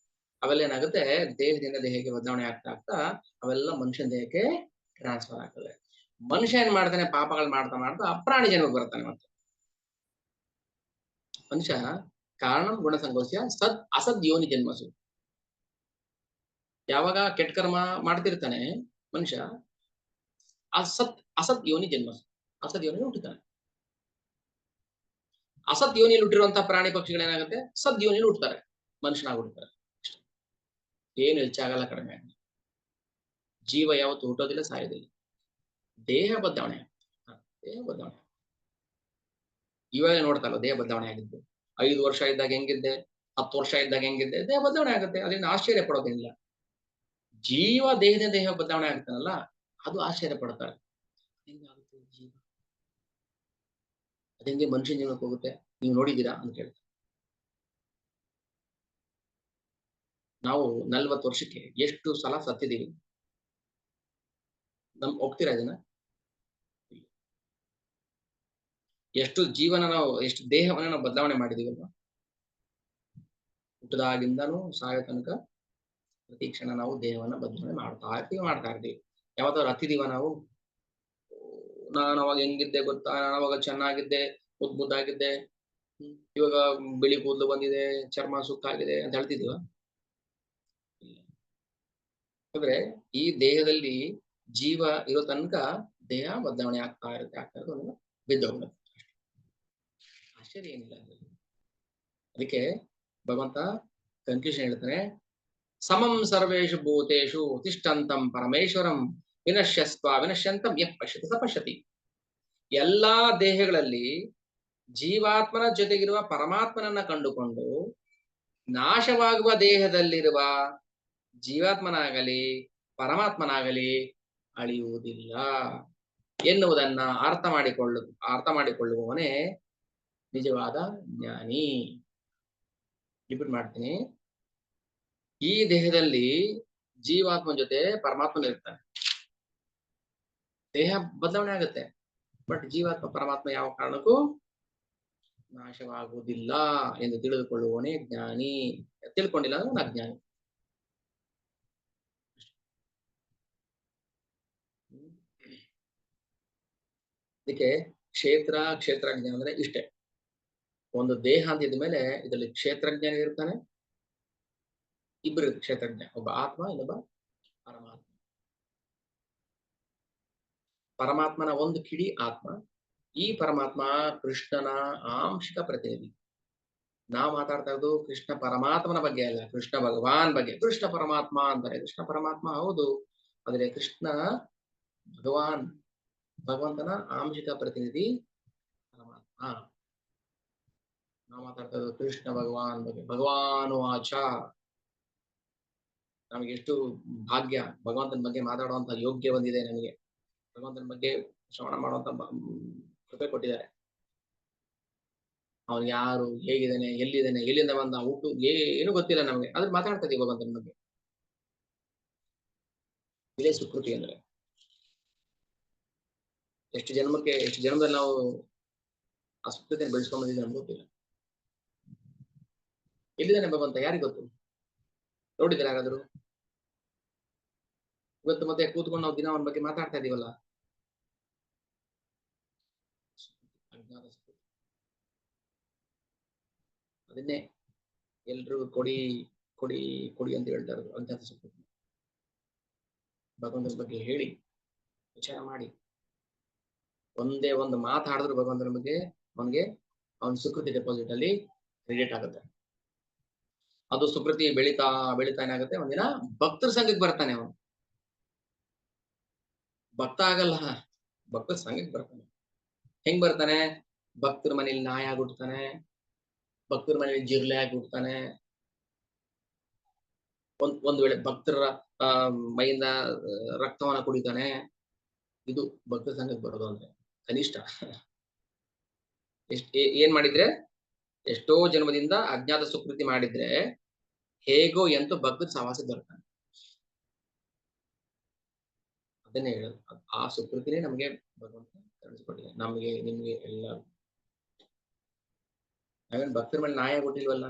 ಅವೆಲ್ಲ ಏನಾಗುತ್ತೆ? ದೇಹದಿಂದ ದೇಹಕ್ಕೆ ಬದಲಾವಣೆ ಆಗ್ತಾ ಅವೆಲ್ಲ ಮನುಷ್ಯನ ದೇಹಕ್ಕೆ ಟ್ರಾನ್ಸ್ಫರ್ ಆಗ್ತದೆ. ಮನುಷ್ಯ ಏನ್ ಮಾಡ್ತಾನೆ? ಪಾಪಗಳು ಮಾಡ್ತಾ ಪ್ರಾಣಿ ಜನ್ಮಕ್ಕೆ ಬರ್ತಾನೆ. ಮತ್ತೆ ಮನುಷ್ಯ ಕಾರಣಂ ಗುಣಸಂಗೋಸ್ಯ ಸದ್ ಅಸದ್ ಯೋನಿ ಜನ್ಮಸು. ಯಾವಾಗ ಕೆಟ್ಟ ಕರ್ಮ ಮಾಡ್ತಿರ್ತಾನೆ ಮನುಷ್ಯ, ಅಸತ್ ಯೋನಿ ಜನ್ಮಸು, ಅಸದ್ ಯೋನಿ ಹುಟ್ಟುತ್ತಾನೆ. ಅಸತ್ ಯೋನಿಯಲ್ಲಿ ಹುಟ್ಟಿರುವಂತಹ ಪ್ರಾಣಿ ಪಕ್ಷಿಗಳೇನಾಗುತ್ತೆ? ಸದ್ ಯೋನಿಯಲ್ಲಿ ಹುಟ್ಟುತ್ತಾರೆ, ಮನುಷ್ಯನಾಗಿ ಹುಟ್ಟುತ್ತಾರೆ. ಏನು ಹೆಚ್ಚಾಗಲ್ಲ, ಕಡಿಮೆ ಆಗಲ್ಲ. ಜೀವ ಯಾವತ್ತು ಹುಟ್ಟೋದಿಲ್ಲ, ಸಾಯೋದಿಲ್ಲ. ದೇಹ ಬದಲಾವಣೆ, ದೇಹ ಬದಲಾವಣೆ. ಇವಾಗ ನೋಡ್ತಲ್ಲ ದೇಹ ಬದಲಾವಣೆ ಆಗಿದ್ದು. 5 ವರ್ಷ ಇದ್ದಾಗ ಹೆಂಗಿದ್ದೆ, 10 ವರ್ಷ ಇದ್ದಾಗ ಹೆಂಗಿದ್ದೆ, ದೇಹ ಬದಲಾವಣೆ ಆಗುತ್ತೆ. ಅದರಿಂದ ಆಶ್ಚರ್ಯ ಪಡೋದಿಲ್ಲ. ಜೀವ ದೇಹದಿಂದ ದೇಹ ಬದಲಾವಣೆ ಆಗ್ತಾನಲ್ಲ, ಅದು ಆಶ್ಚರ್ಯ ಪಡ್ತಾರೆ. ಹೆಂಗಾಗುತ್ತೆ ಜೀವ? ಅದಂಗೆ ಮನುಷ್ಯನ ಜೀವನಕ್ಕೆ ಹೋಗುತ್ತೆ, ನೀವು ನೋಡಿದ್ದೀರಾ ಅಂತ ಕೇಳ್ತಾರೆ. ನಾವು 40 ವರ್ಷಕ್ಕೆ ಎಷ್ಟು ಸಲ ಸತ್ತಿದ್ದೀವಿ? ಒಪ್ತೀರಾ ಇದನ್ನ? ಎಷ್ಟು ಜೀವನ ನಾವು, ಎಷ್ಟು ದೇಹವನ್ನ ನಾವು ಬದಲಾವಣೆ ಮಾಡಿದೀವಲ್ವಾ? ಹುಟ್ಟದಾಗಿಂದನೂ ಸಾಯೋ ತನಕ ಪ್ರತಿ ಕ್ಷಣ ನಾವು ದೇಹವನ್ನ ಬದಲಾವಣೆ ಮಾಡ್ತಾ ಇರ್ತೀವಿ. ಯಾವತ್ತಾದ್ರು ಹತ್ತಿದೀವ ನಾವು? ನಾನು ಅವಾಗ ಹೆಂಗಿದ್ದೆ ಗೊತ್ತಾ, ನಾನು ಅವಾಗ ಚೆನ್ನಾಗಿದ್ದೆ, ಮುದ್ದಾಗಿದ್ದೆ, ಇವಾಗ ಬಿಳಿ ಕೂದಲು ಬಂದಿದೆ, ಚರ್ಮ ಸುಕ್ಕಾಗಿದೆ ಅಂತ ಹೇಳ್ತಿದೀವ? ಅಂದ್ರೆ ಈ ದೇಹದಲ್ಲಿ ಜೀವ ಇರೋ ತನಕ ದೇಹ ಬದಲಾವಣೆ ಆಗ್ತಾ ಇರುತ್ತೆ, ಬಿದ್ದೋಗ್ಬೇಕು. ಆಶ್ಚರ್ಯ ಏನಿಲ್ಲ. ಅದಕ್ಕೆ ಭಗವಂತ ಕನ್ಕ್ಲೂಷನ್ ಹೇಳ್ತಾನೆ, ಸಮಂ ಸರ್ವೇಷು ಭೂತೇಷು ತಿಷ್ಠಂತಂ ಪರಮೇಶ್ವರಂ ವಿನಶ್ಯಸ್ವ ವಿನಶ್ಯಂತಂ ಯಃ ಪಶ್ಯತಿ ಸ ಪಶ್ಯತಿ. ಎಲ್ಲಾ ದೇಹಗಳಲ್ಲಿ ಜೀವಾತ್ಮನ ಜೊತೆಗಿರುವ ಪರಮಾತ್ಮನನ್ನ ಕಂಡುಕೊಂಡು ನಾಶವಾಗುವ ದೇಹದಲ್ಲಿರುವ ಜೀವಾತ್ಮನಾಗಲಿ ಪರಮಾತ್ಮನಾಗಲಿ ಅಳಿಯುವುದಿಲ್ಲ ಎನ್ನುವುದನ್ನ ಅರ್ಥ ಮಾಡಿಕೊಳ್ಳುವವನೇ ನಿಜವಾದ ಜ್ಞಾನಿ. ರಿಪೀಟ್ ಮಾಡ್ತೀನಿ, ಈ ದೇಹದಲ್ಲಿ ಜೀವಾತ್ಮನ ಜೊತೆ ಪರಮಾತ್ಮನ ಇರ್ತಾನೆ. ದೇಹ ಬದಲಾವಣೆ ಆಗುತ್ತೆ, ಬಟ್ ಜೀವಾತ್ಮ ಪರಮಾತ್ಮ ಯಾವ ಕಾರಣಕ್ಕೂ ನಾಶವಾಗುವುದಿಲ್ಲ ಎಂದು ತಿಳಿದುಕೊಳ್ಳುವವನೇ ಜ್ಞಾನಿ. ತಿಳ್ಕೊಂಡಿಲ್ಲ ಅಂದ್ರೆ ಅಜ್ಞಾನಿ. ಅದಕ್ಕೆ ಕ್ಷೇತ್ರಜ್ಞ ಅಂದ್ರೆ ಇಷ್ಟೇ. ಒಂದು ದೇಹ ಅಂತ ಇದ್ದ ಮೇಲೆ ಇದರಲ್ಲಿ ಕ್ಷೇತ್ರಜ್ಞ ಇರ್ತಾನೆ, ಇಬ್ಬರು ಕ್ಷೇತ್ರಜ್ಞ, ಒಬ್ಬ ಆತ್ಮ ಇನ್ನೊಬ್ಬ ಪರಮಾತ್ಮ. ಪರಮಾತ್ಮನ ಒಂದು ಕಿಡಿ ಆತ್ಮ. ಈ ಪರಮಾತ್ಮ ಕೃಷ್ಣನ ಆಂಶಿಕ ಪ್ರತಿನಿಧಿ. ನಾವು ಮಾತಾಡ್ತಾ ಇರೋದು ಕೃಷ್ಣ ಪರಮಾತ್ಮನ ಬಗ್ಗೆ ಅಲ್ಲ, ಕೃಷ್ಣ ಭಗವಾನ್ ಬಗ್ಗೆ. ಕೃಷ್ಣ ಪರಮಾತ್ಮ ಅಂತಾರೆ, ಕೃಷ್ಣ ಪರಮಾತ್ಮ ಹೌದು, ಆದರೆ ಕೃಷ್ಣ ಭಗವಂತನ ಆಂಶಿಕ ಪ್ರತಿನಿಧಿ ಪರಮಾತ್ಮ. ನಾವು ಮಾತಾಡ್ತಾ ಇರೋದು ಕೃಷ್ಣ ಭಗವಾನ್ ಬಗ್ಗೆ. ಭಗವಾನು ಆಚ, ನಮಗೆ ಎಷ್ಟು ಭಾಗ್ಯ, ಭಗವಂತನ ಬಗ್ಗೆ ಮಾತಾಡುವಂತ ಯೋಗ್ಯ ಬಂದಿದೆ ನಮಗೆ. ಭಗವಂತನ ಬಗ್ಗೆ ಶ್ರವಣ ಮಾಡುವಂತ ಕೃಪೆ ಕೊಟ್ಟಿದ್ದಾರೆ. ಅವನು ಯಾರು, ಹೇಗಿದ್ದಾನೆ, ಎಲ್ಲಿದ್ದಾನೆ, ಎಲ್ಲಿಂದ ಬಂದ, ಹುಟ್ಟು ಏನು ಗೊತ್ತಿಲ್ಲ ನಮಗೆ, ಆದ್ರೆ ಮಾತಾಡ್ತಾ ಇದೀವಿ ಭಗವಂತನ ಬಗ್ಗೆ. ಇದೇ ಸುಕೃತಿ ಅಂದ್ರೆ. ಎಷ್ಟು ಜನ್ಮದಲ್ಲಿ ನಾವು ಆ ಸುಕೃತಿಯನ್ನು ಬೆಳೆಸ್ಕೊಂಡ್ ಬಂದಿದ್ದೀವಿ ನಮ್ಗೆ ಗೊತ್ತಿಲ್ಲ. ಎಲ್ಲಿದ್ದಾನೆ ಭಗವಂತ ಯಾರಿಗೆ ಗೊತ್ತು? ನೋಡಿದ್ರೆ ಯಾರಾದ್ರು? ಇವತ್ತು ಮತ್ತೆ ಕೂತ್ಕೊಂಡು ನಾವು ದಿನ ಅವನ ಬಗ್ಗೆ ಮಾತಾಡ್ತಾ ಇದೀವಲ್ಲ. ಅದನ್ನೇ ಎಲ್ರು ಕೊಡಿ ಕೊಡಿ ಕೊಡಿ ಅಂತ ಹೇಳ್ತಾ ಇರೋದು, ಅಜ್ಞಾತ ಸುಕೃತಿ. ಭಗವಂತನ ಬಗ್ಗೆ ಹೇಳಿ ವಿಚಾರ ಮಾಡಿ, ಒಂದೇ ಒಂದು ಮಾತಾಡಿದ್ರು ಭಗವಂತನ ಬಗ್ಗೆ ಅವನಿಗೆ ಅವನ ಸುಕೃತಿ ಡೆಪಾಸಿಟ್ ಅಲ್ಲಿ ಕ್ರೆಡಿಟ್ ಆಗುತ್ತೆ. ಅದು ಸುಕೃತಿ ಬೆಳೀತಾ ಬೆಳೀತಾ ಏನಾಗುತ್ತೆ, ಒಂದಿನ ಭಕ್ತರ ಸಂಘಕ್ಕೆ ಬರ್ತಾನೆ. ಅವನು ಭಕ್ತ ಆಗಲ್ಲ, ಭಕ್ತರ ಸಂಘಕ್ಕೆ ಬರ್ತಾನೆ. ಹೆಂಗ್ ಬರ್ತಾನೆ? ಭಕ್ತರ ಮನೇಲಿ ನಾಯಿ ಆಗ್ಬಿಡ್ತಾನೆ, ಭಕ್ತರ ಮನೇಲಿ ಜಿರ್ಲೆ ಆಗ್ಬಿಡ್ತಾನೆ. ಒಂದ್ ವೇಳೆ ಭಕ್ತರ ಮೈಯಿಂದ ರಕ್ತವನ್ನ ಕುಡಿತಾನೆ. ಇದು ಭಕ್ತರ ಸಂಘಕ್ಕೆ ಬರೋದು ಅಂದ್ರೆ ಕನಿಷ್ಠ. ಏನ್ ಮಾಡಿದ್ರೆ, ಎಷ್ಟೋ ಜನ್ಮದಿಂದ ಅಜ್ಞಾತ ಸುಕೃತಿ ಮಾಡಿದ್ರೆ ಹೇಗೋ ಎಂತೂ ಭಕ್ತರ ಸಹವಾಸಕ್ಕೆ ಬರ್ತಾನೆ. ಅದನ್ನೇ ಹೇಳೋದು, ಆ ಸುಕೃತಿನೇ ನಮಗೆ ಭಗವಂತ ಕಳಿಸ್ಕೊಟ್ಟಿದೆ, ನಮಗೆ ನಿಮ್ಗೆ ಎಲ್ಲ. ನಾವೇನು ಭಕ್ತರ ಮೇಲೆ ನಾಯ ಕೊಟ್ಟಿಲ್ವಲ್ಲ,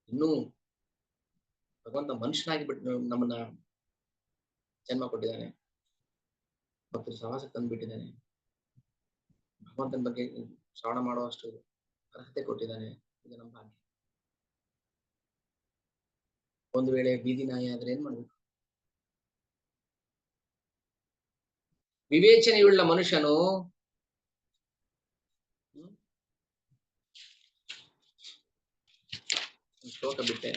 ಇನ್ನೂ ಭಗವಂತ ಮನುಷ್ಯನಾಗಿ ಬಿಟ್ಟು ನಮ್ಮನ್ನ ಜನ್ಮ ಕೊಟ್ಟಿದ್ದಾನೆ, ಭಕ್ತರ ಸಹವಾಸಕ್ಕೆ ತಂದ್ಬಿಟ್ಟಿದ್ದಾನೆ, ಭಗವಂತನ ಬಗ್ಗೆ ಶ್ರವಣ ಮಾಡುವಷ್ಟು ಅರ್ಹತೆ ಕೊಟ್ಟಿದ್ದಾನೆ. ಇದು ನಮ್ಮ ಭಾಗ್ಯ. ಒಂದು ವೇಳೆ ಬೀದಿ ನಾಯಿ ಆದ್ರೆ ಏನ್ ಮಾಡ್ಬೇಕು? ವಿವೇಚನೆಯುಳ್ಳ ಮನುಷ್ಯನು ಶ್ಲೋಕ ಬಿಟ್ಟೆ.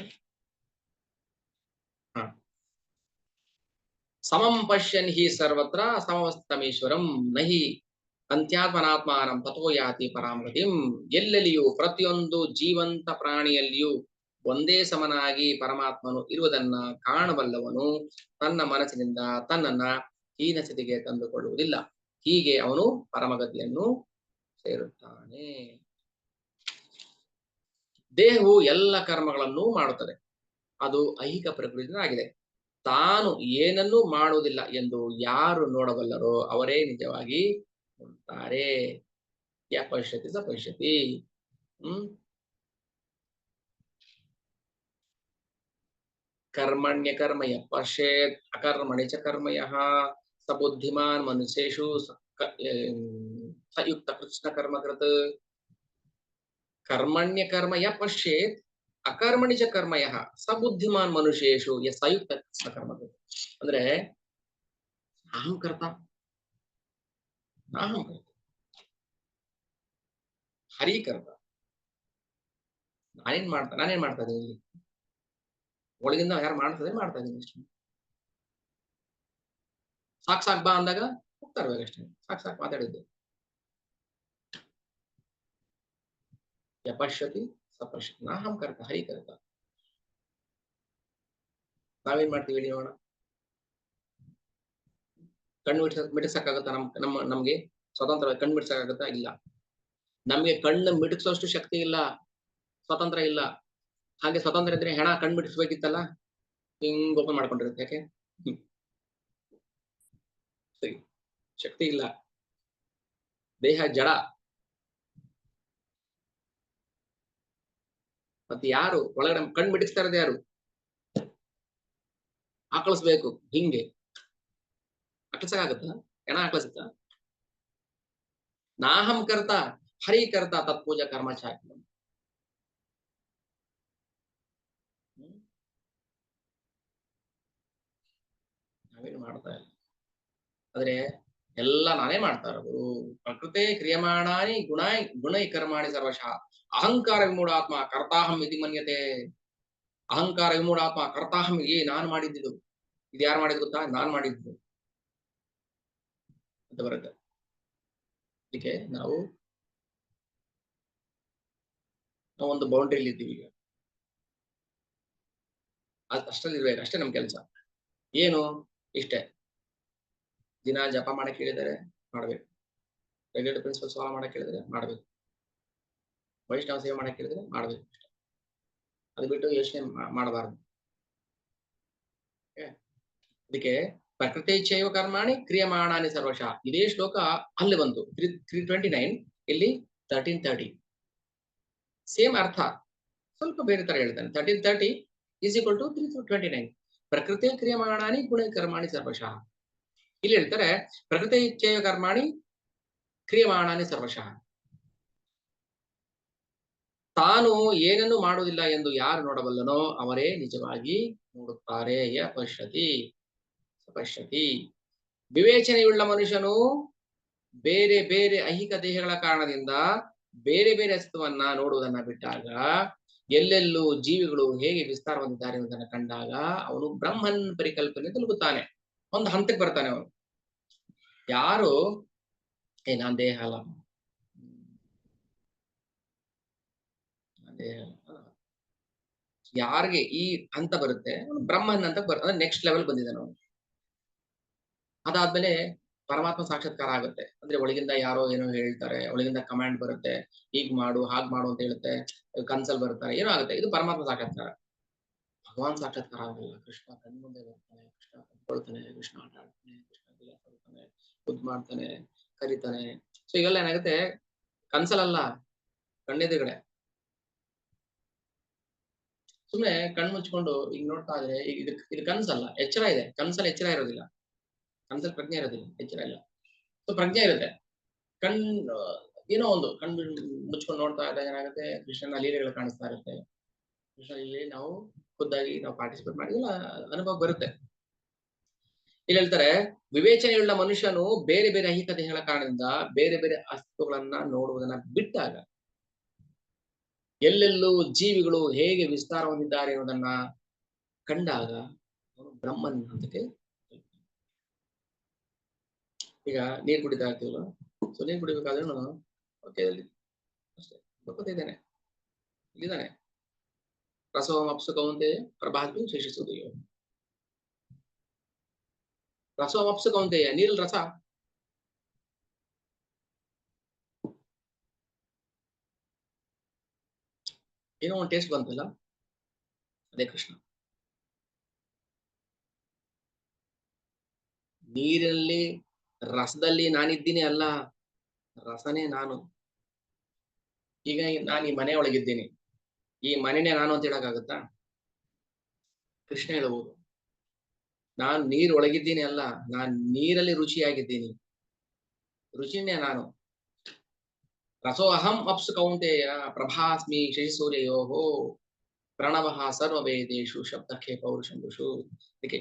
ಸಮಂ ಪಶ್ಯನ್ ಹಿ ಸರ್ವತ್ರ ಸಮವಸ್ತಮೀಶ್ವರಂ ನಹಿ ಅಂತ್ಯಾತ್ಮನಾತ್ಮಾನಂ ತಥೋ ಯಾತಿ ಪರಾಮೃತಿಂ. ಎಲ್ಲೆಲ್ಲಿಯೂ ಪ್ರತಿಯೊಂದು ಜೀವಂತ ಪ್ರಾಣಿಯಲ್ಲಿಯೂ ಒಂದೇ ಸಮನಾಗಿ ಪರಮಾತ್ಮನು ಇರುವುದನ್ನ ಕಾಣಬಲ್ಲವನು ತನ್ನ ಮನಸ್ಸಿನಿಂದ ತನ್ನನ್ನ ಹೀನ ಸ್ಥಿತಿಗೆ ತಂದುಕೊಳ್ಳುವುದಿಲ್ಲ. ಹೀಗೆ ಅವನು ಪರಮಗತಿಯನ್ನು ಸೇರುತ್ತಾನೆ. ದೇಹವು ಎಲ್ಲ ಕರ್ಮಗಳನ್ನು ಮಾಡುತ್ತದೆ, ಅದು ಐಹಿಕ ಪ್ರಕೃತಿಯಾಗಿದೆ. ತಾನು ಏನನ್ನೂ ಮಾಡುವುದಿಲ್ಲ ಎಂದು ಯಾರು ನೋಡಬಲ್ಲರೋ ಅವರೇ ನಿಜವಾಗಿ ನೋಡುತ್ತಾರೆ. ಯ ಪಶ್ಯತಿ ಸ ಪಶ್ಯತಿ. ಕರ್ಮಣ್ಯ ಕರ್ಮಯ ಪಶ್ಯೇತ್ ಅಕರ್ಮಣಿ ಚ ಕರ್ಮಯಃ ಸ ಬುದ್ಧಿಮಾನ್ ಮನುಷ್ಯೇಷು ಸಯುಕ್ತ ಕೃಷ್ಣ ಕರ್ಮಕೃತ್. ಕರ್ಮಣ್ಯ ಕರ್ಮಯ ಪಶ್ಯೇತ್ ಅಕರ್ಮಣಿ ಚ ಕರ್ಮಯಃ ಸ ಬುದ್ಧಿಮಾನ್ ಮನುಷ್ಯೇಷು ಸಯುಕ್ತ ಕೃಷ್ಣ ಕರ್ಮಕೃತ್. ಅಂದ್ರೆ ಅಹಂಕರ್ತ ಹರಿಕರ್ತ. ನಾನೇನ್ ಮಾಡ್ತಾ ಇದ್ದೀನಿ ಇಲ್ಲಿ, ಒಳಗಿಂದ ಯಾರು ಮಾಡ್ತಾ ಇದೀನಿ ಅಷ್ಟೇ. ಸಾಕ್ ಬಾ ಅಂದಾಗ ಹೋಗ್ತಾ ಇರ್ಬೇಕು ಅಷ್ಟೇ. ಸಾಕ್ ಮಾತಾಡಿದ್ದು. ಯಪಶ್ಯತಿ ಸಪಶ್ಯತಿ ನಾಹಂ ಕರ್ತ ಹರಿಕರ್ತ. ನಾವೇನ್ ಮಾಡ್ತೀವಿ ಹೇಳಿ ನೋಡೋಣ. ಕಣ್ಣು ಮಿಟಕ್ಸಕ್ಕಾಗತ್ತಾ? ನಮ್ಗೆ ಸ್ವತಂತ್ರ ಕಣ್ಣು ಮಿಟಕ್ಸಕ್ಕಾಗತ್ತಾ? ಇಲ್ಲ. ನಮ್ಗೆ ಕಣ್ಣು ಮಿಟಕ್ಸೋಷ್ಟು ಶಕ್ತಿ ಇಲ್ಲ, ಸ್ವತಂತ್ರ ಇಲ್ಲ. ಹಾಗೆ ಸ್ವತಂತ್ರ ಇದ್ರೆ ಹೆಣ ಕಣ್ಣು ಮಿಟಕ್ಸ್ಬೇಕಿತ್ತಲ್ಲ, ಹಿಂಗ್ ಓಪನ್ ಮಾಡ್ಕೊಂಡಿರುತ್ತೆ. ಯಾಕೆ? ಸರಿ, ಶಕ್ತಿ ಇಲ್ಲ, ದೇಹ ಜಡ. ಮತ್ತೆ ಯಾರು ಒಳಗಡೆ ಕಣ್ಣು ಮಿಟಕ್ಸ್ತಾ ಇರೋದು? ಯಾರು? ಆಕಳಿಸ್ಬೇಕು. ಹಿಂಗೆ ಆಕಳಿಸಕ್ಕಾಗತ್ತಾ? ಹೆಣ ಆಕಳಿಸುತ್ತಾ? ನಾಹಂ ಕರ್ತ ಹರಿ ಕರ್ತ ತತ್ಪೂಜಾ ಕರ್ಮ ಚಾಕಿ. ನಾವೇನು ಮಾಡ್ತಾ ಇಲ್ಲ, ಆದ್ರೆ ಎಲ್ಲ ನಾನೇ ಮಾಡ್ತಾ ಇರೋದು. ಪ್ರಕೃತೆ ಕ್ರಿಯಮಾಣಾನಿ ಗುಣೈ ಕರ್ಮಾಣಿ ಸರ್ವಶಃ. ಅಹಂಕಾರ ವಿಮೂಢಾತ್ಮ ಕರ್ತಾಹಂ ಇತಿ ಮನ್ಯತೆ. ಅಹಂಕಾರ ವಿಮೂಢಾತ್ಮ ಕರ್ತಾಹಂ, ನಾನು ಮಾಡಿದ್ದು. ಇದು ಯಾರು ಮಾಡಿದ್ ಗೊತ್ತಾ? ನಾನ್ ಮಾಡಿದ್ದು ಅಂತ ಬರುತ್ತೆ. ಅದಕ್ಕೆ ನಾವು ಒಂದು ಬೌಂಡ್ರಿಲಿ ಇದ್ದೀವಿ. ಈಗ ಅಷ್ಟಲ್ಲಿ ಇರ್ಬೇಕು, ಅಷ್ಟೇ ನಮ್ ಕೆಲಸ. ಏನು? ಇಷ್ಟೇ. ದಿನ ಜಪ ಮಾಡಕ್ ಹೇಳಿದರೆ ಮಾಡ್ಬೇಕು, ರೆಗ್ಯುಲರ್ ಪ್ರಿನ್ಸಿಪಲ್ ಫಾಲೋ ಮಾಡಕ್ ಹೇಳಿದ್ರೆ ಮಾಡ್ಬೇಕು, ವೈಷ್ಣವ ಸೇವೆ ಮಾಡಕ್ ಹೇಳಿದ್ರೆ ಮಾಡ್ಬೇಕು. ಅದು ಬಿಟ್ಟು ಯೋಚನೆ ಮಾಡಬಾರ್ದು. ಅದಕ್ಕೆ ಪ್ರಕೃತಿ ಚೈವ ಕರ್ಮಾಣಿ ಕ್ರಿಯಮಾಣಾನಿ ಸರ್ವಶಃ. ಇದೇ ಶ್ಲೋಕ ಅಲ್ಲಿ ಬಂತು 329, ಇಲ್ಲಿ 1330. ಸೇಮ್ ಅರ್ಥ, ಸ್ವಲ್ಪ ಬೇರೆ ತರ ಹೇಳ್ತಾನೆ. 1330 ಈಸ್ ಈಕ್ವಲ್ ಟು 329. ಪ್ರಕೃತಿ ಕ್ರಿಯಮಾಣಾನಿ ಗುಣ ಕರ್ಮಾಣಿ ಸರ್ವಶಃ. ಇಲ್ಲಿ ಹೇಳ್ತಾರೆ ಪ್ರಕೃತಿ ಚೈವ ಕರ್ಮಾಣಿ ಕ್ರಿಯಮಾಣಾನಿ ಸರ್ವಶಃ. ತಾನು ಏನನ್ನು ಮಾಡುವುದಿಲ್ಲ ಎಂದು ಯಾರು ನೋಡಬಲ್ಲನೋ ಅವರೇ ನಿಜವಾಗಿ ನೋಡುತ್ತಾರೆ. ಪಶ್ಯತಿ. ವಿವೇಚನೆಯುಳ್ಳ ಮನುಷ್ಯನು ಬೇರೆ ಬೇರೆ ಐಹಿಕ ದೇಹಗಳ ಕಾರಣದಿಂದ ಬೇರೆ ಬೇರೆ ಅಸ್ತಿತ್ವವನ್ನ ನೋಡುವುದನ್ನ ಬಿಟ್ಟಾಗ, ಎಲ್ಲೆಲ್ಲೂ ಜೀವಿಗಳು ಹೇಗೆ ವಿಸ್ತಾರ ಹೊಂದಿದ್ದಾರೆ ಎಂಬುದನ್ನು ಕಂಡಾಗ ಅವನು ಬ್ರಹ್ಮನ್ ಪರಿಕಲ್ಪನೆ ತಲುಪುತ್ತಾನೆ. ಒಂದು ಹಂತಕ್ಕೆ ಬರ್ತಾನೆ ಅವನು. ಯಾರು ನಾನ್ ದೇಹ ಅಲ್ಲ, ಯಾರಿಗೆ ಈ ಹಂತ ಬರುತ್ತೆ ಬ್ರಹ್ಮನ್ ಅಂತ ಬರುತ್ತೆ, ನೆಕ್ಸ್ಟ್ ಲೆವೆಲ್ ಬಂದಿದ್ದಾನೆ ಅವನು. ಅದಾದ್ಮೇಲೆ ಪರಮಾತ್ಮ ಸಾಕ್ಷಾತ್ಕಾರ ಆಗುತ್ತೆ. ಅಂದ್ರೆ ಒಳಗಿಂದ ಯಾರೋ ಏನೋ ಹೇಳ್ತಾರೆ, ಒಳಗಿಂದ ಕಮಾಂಡ್ ಬರುತ್ತೆ, ಹೀಗ್ ಮಾಡು ಹಾಗ್ ಮಾಡು ಅಂತ ಹೇಳುತ್ತೆ, ಕನ್ಸಲ್ ಬರ್ತಾರೆ, ಏನೋ ಆಗುತ್ತೆ. ಇದು ಪರಮಾತ್ಮ ಸಾಕ್ಷಾತ್ಕಾರ. ಭಗವಾನ್ ಸಾಕ್ಷಾತ್ಕಾರ ಆಗಲ್ಲ. ಕೃಷ್ಣ ಕಣ್ಮುಂದೆ ಬರ್ತಾನೆ, ಕೃಷ್ಣ ಕಲ್ಕೊಳ್ತಾನೆ, ಕೃಷ್ಣ ಆಟ ಆಡ್ತಾನೆ, ಕೃಷ್ಣ ಬರ್ತಾನೆ, ಮುದ್ದು ಮಾಡ್ತಾನೆ, ಕರಿತಾನೆ. ಸೊ ಈಗೆಲ್ಲ ಏನಾಗುತ್ತೆ, ಕನ್ಸಲಲ್ಲ, ಕಣ್ಣೆದುರುಗಡೆ. ಸುಮ್ನೆ ಕಣ್ ಮುಚ್ಕೊಂಡು ಈಗ ನೋಡ್ತಾ ಇದ್ರೆ ಇದು ಕನ್ಸಲ್ಲ, ಎಚ್ಚರ ಇದೆ. ಕನ್ಸಲ್ಲಿ ಎಚ್ಚರ ಇರೋದಿಲ್ಲ, ಕನ್ಸಲ್ಲಿ ಪ್ರಜ್ಞೆ ಇರೋದಿಲ್ಲ, ಎಚ್ಚರ ಇಲ್ಲ. ಸೊ ಪ್ರಜ್ಞೆ ಇರುತ್ತೆ. ಏನೋ ಒಂದು ಕಣ್ಣು ಮುಚ್ಕೊಂಡು ನೋಡ್ತಾ ಇದ್ದಾಗ ಏನಾಗುತ್ತೆ, ಕೃಷ್ಣನ ಲೀಲೆಗಳು ಕಾಣಿಸ್ತಾ ಇರುತ್ತೆ. ಕೃಷ್ಣ ಲೀಲೆ ನಾವು ಖುದ್ದಾಗಿ ನಾವು ಪಾರ್ಟಿಸಿಪೇಟ್ ಮಾಡಿಲ್ಲ, ಅನುಭವ ಬರುತ್ತೆ. ಇಲ್ಲಿ ಹೇಳ್ತಾರೆ ವಿವೇಚನೆಯುಳ್ಳ ಮನುಷ್ಯನು ಬೇರೆ ಬೇರೆ ಐಹಿಕ ದೇಹಗಳ ಕಾರಣದಿಂದ ಬೇರೆ ಬೇರೆ ಅಸ್ತಿತ್ವಗಳನ್ನ ನೋಡುವುದನ್ನ ಬಿಟ್ಟಾಗ, ಎಲ್ಲೆಲ್ಲೂ ಜೀವಿಗಳು ಹೇಗೆ ವಿಸ್ತಾರ ಹೊಂದಿದ್ದಾರೆ ಎನ್ನುವುದನ್ನ ಕಂಡಾಗ ಅವನು ಬ್ರಹ್ಮನ್ ಅಂತಕ್ಕೆ. ಈಗ ನೀರು ಕುಡಿತಾ ಇರ್ತೀವಲ್ಲ, ಸೊ ನೀರು ಕುಡಿಬೇಕಾದ್ರೆ ಓಕೆ ಅಷ್ಟೇ ಗೊತ್ತಿದ್ದೇನೆ, ಇಲ್ಲಿದ್ದಾನೆ. ರಸೋಂ ಅಪ್ಸು ಕೌಂತೆಯ ಪ್ರಭಾಸ್ಮಿ ಶೇಷಿಸುವುದೆಯೋ. ರಸೋಂ ಅಪ್ಸು ಕೌಂತೆಯ, ನೀರಲ್ಲಿ ರಸ. ಏನೋ ಒಂದು ಟೇಸ್ಟ್ ಬಂತಲ್ಲ, ಅದೇ ಕೃಷ್ಣ. ನೀರಲ್ಲಿ ರಸದಲ್ಲಿ ನಾನಿದ್ದೀನಿ ಅಲ್ಲ, ರಸನೇ ನಾನು. ಈಗ ನಾನು ಈ ಮನೆ ಒಳಗಿದ್ದೀನಿ, ಈ ಮನೆನೇ ನಾನು ಅಂತ ಹೇಳಕ್ಕಾಗತ್ತಾ? ಕೃಷ್ಣ ಹೇಳಬಹುದು, ನಾನು ನೀರ್ ಒಳಗಿದ್ದೀನಿ ಅಲ್ಲ, ನಾನು ನೀರಲ್ಲಿ ರುಚಿಯಾಗಿದ್ದೀನಿ, ರುಚಿನೇ ನಾನು. ರಸೋ ಅಹಂ ಅಪ್ಸು ಕೌಂತೆಯ ಪ್ರಭಾಸ್ಮಿ ಶಶಿಸೂರ್ಯಯೋಹೋ ಪ್ರಣವಃ ಸರ್ವವೇದೇಶು ಶಬ್ದಕ್ಕೆ ಪೌರುಷಂದುಷು. ಅದಕ್ಕೆ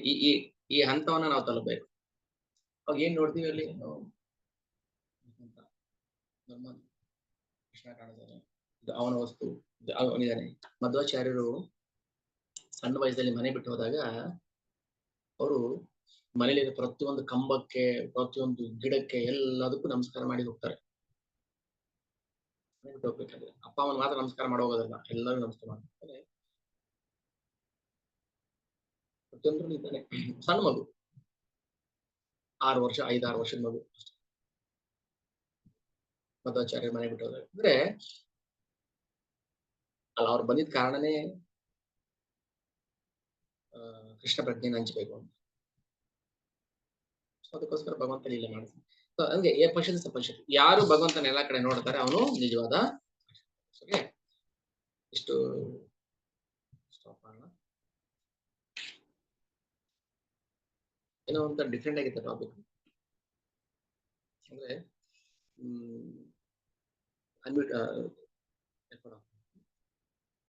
ಈ ಹಂತವನ್ನ ನಾವು ತಲುಪಬೇಕು. ಅವಾಗ ಏನ್ ನೋಡ್ತೀವಿ ಅಲ್ಲಿ, ಕೃಷ್ಣ ಕಾಣಿಸ್ತಾನೆ, ಇದು ಅವನ ವಸ್ತು, ಇದು ಅವನಿದ್ದಾನೆ. ಮಧ್ವಾಚಾರ್ಯರು ಸಣ್ಣ ವಯಸ್ಸಲ್ಲಿ ಮನೆ ಬಿಟ್ಟು ಹೋದಾಗ ಅವರು ಮನೇಲಿರೋ ಪ್ರತಿಯೊಂದು ಕಂಬಕ್ಕೆ, ಪ್ರತಿಯೊಂದು ಗಿಡಕ್ಕೆ, ಎಲ್ಲದಕ್ಕೂ ನಮಸ್ಕಾರ ಮಾಡಿ ಹೋಗ್ತಾರೆ. ಮನೆ ಬಿಟ್ಟು ಹೋಗ್ಬೇಕಾದ್ರೆ ಅಪ್ಪ ಅಮ್ಮನ ಮಾತ್ರ ನಮಸ್ಕಾರ ಮಾಡಿ ಹೋಗೋದಲ್ಲ, ಎಲ್ಲರೂ ನಮಸ್ಕಾರ ಮಾಡ್ತಾರೆ. ಪ್ರತಿಯೊಂದರಲ್ಲಿ ಇದ್ದಾನೆ. ಸಣ್ಣ ಮಗು, 6 ವರ್ಷ, 5-6 ವರ್ಷದ ಮಗು ಮಧ್ವಾಚಾರ್ಯ ಮನೆ ಬಿಟ್ಟು ಹೋದಾಗ. ಅಂದ್ರೆ ಅಲ್ಲ, ಅವ್ರು ಬಂದಿದ್ದ ಕಾರಣನೇ ಕೃಷ್ಣ ಪ್ರಜ್ಞೆನ ಹಂಚಬೇಕು ಅಂತ. ಅದಕ್ಕೋಸ್ಕರ ಭಗವಂತ ಲೀಲೆ ಮಾಡ್ತಾನೆ. ಹಂಗೆ ಪಶ್ಯತಿ ಪಶ್ಯತಿ, ಯಾರು ಭಗವಂತನ ಎಲ್ಲಾ ಕಡೆ ನೋಡ್ತಾರೆ ಅವನು ನಿಜವಾದ. ಇಷ್ಟು ಸ್ಟಾಪ್ ಮಾಡೋಣ. ಏನೋ ಒಂಥರ ಡಿಫ್ರೆಂಟ್ ಆಗಿತ್ತು ಟಾಪಿಕ್. ಅಂದ್ರೆ ಅನ್ಮ್ಯೂಟ್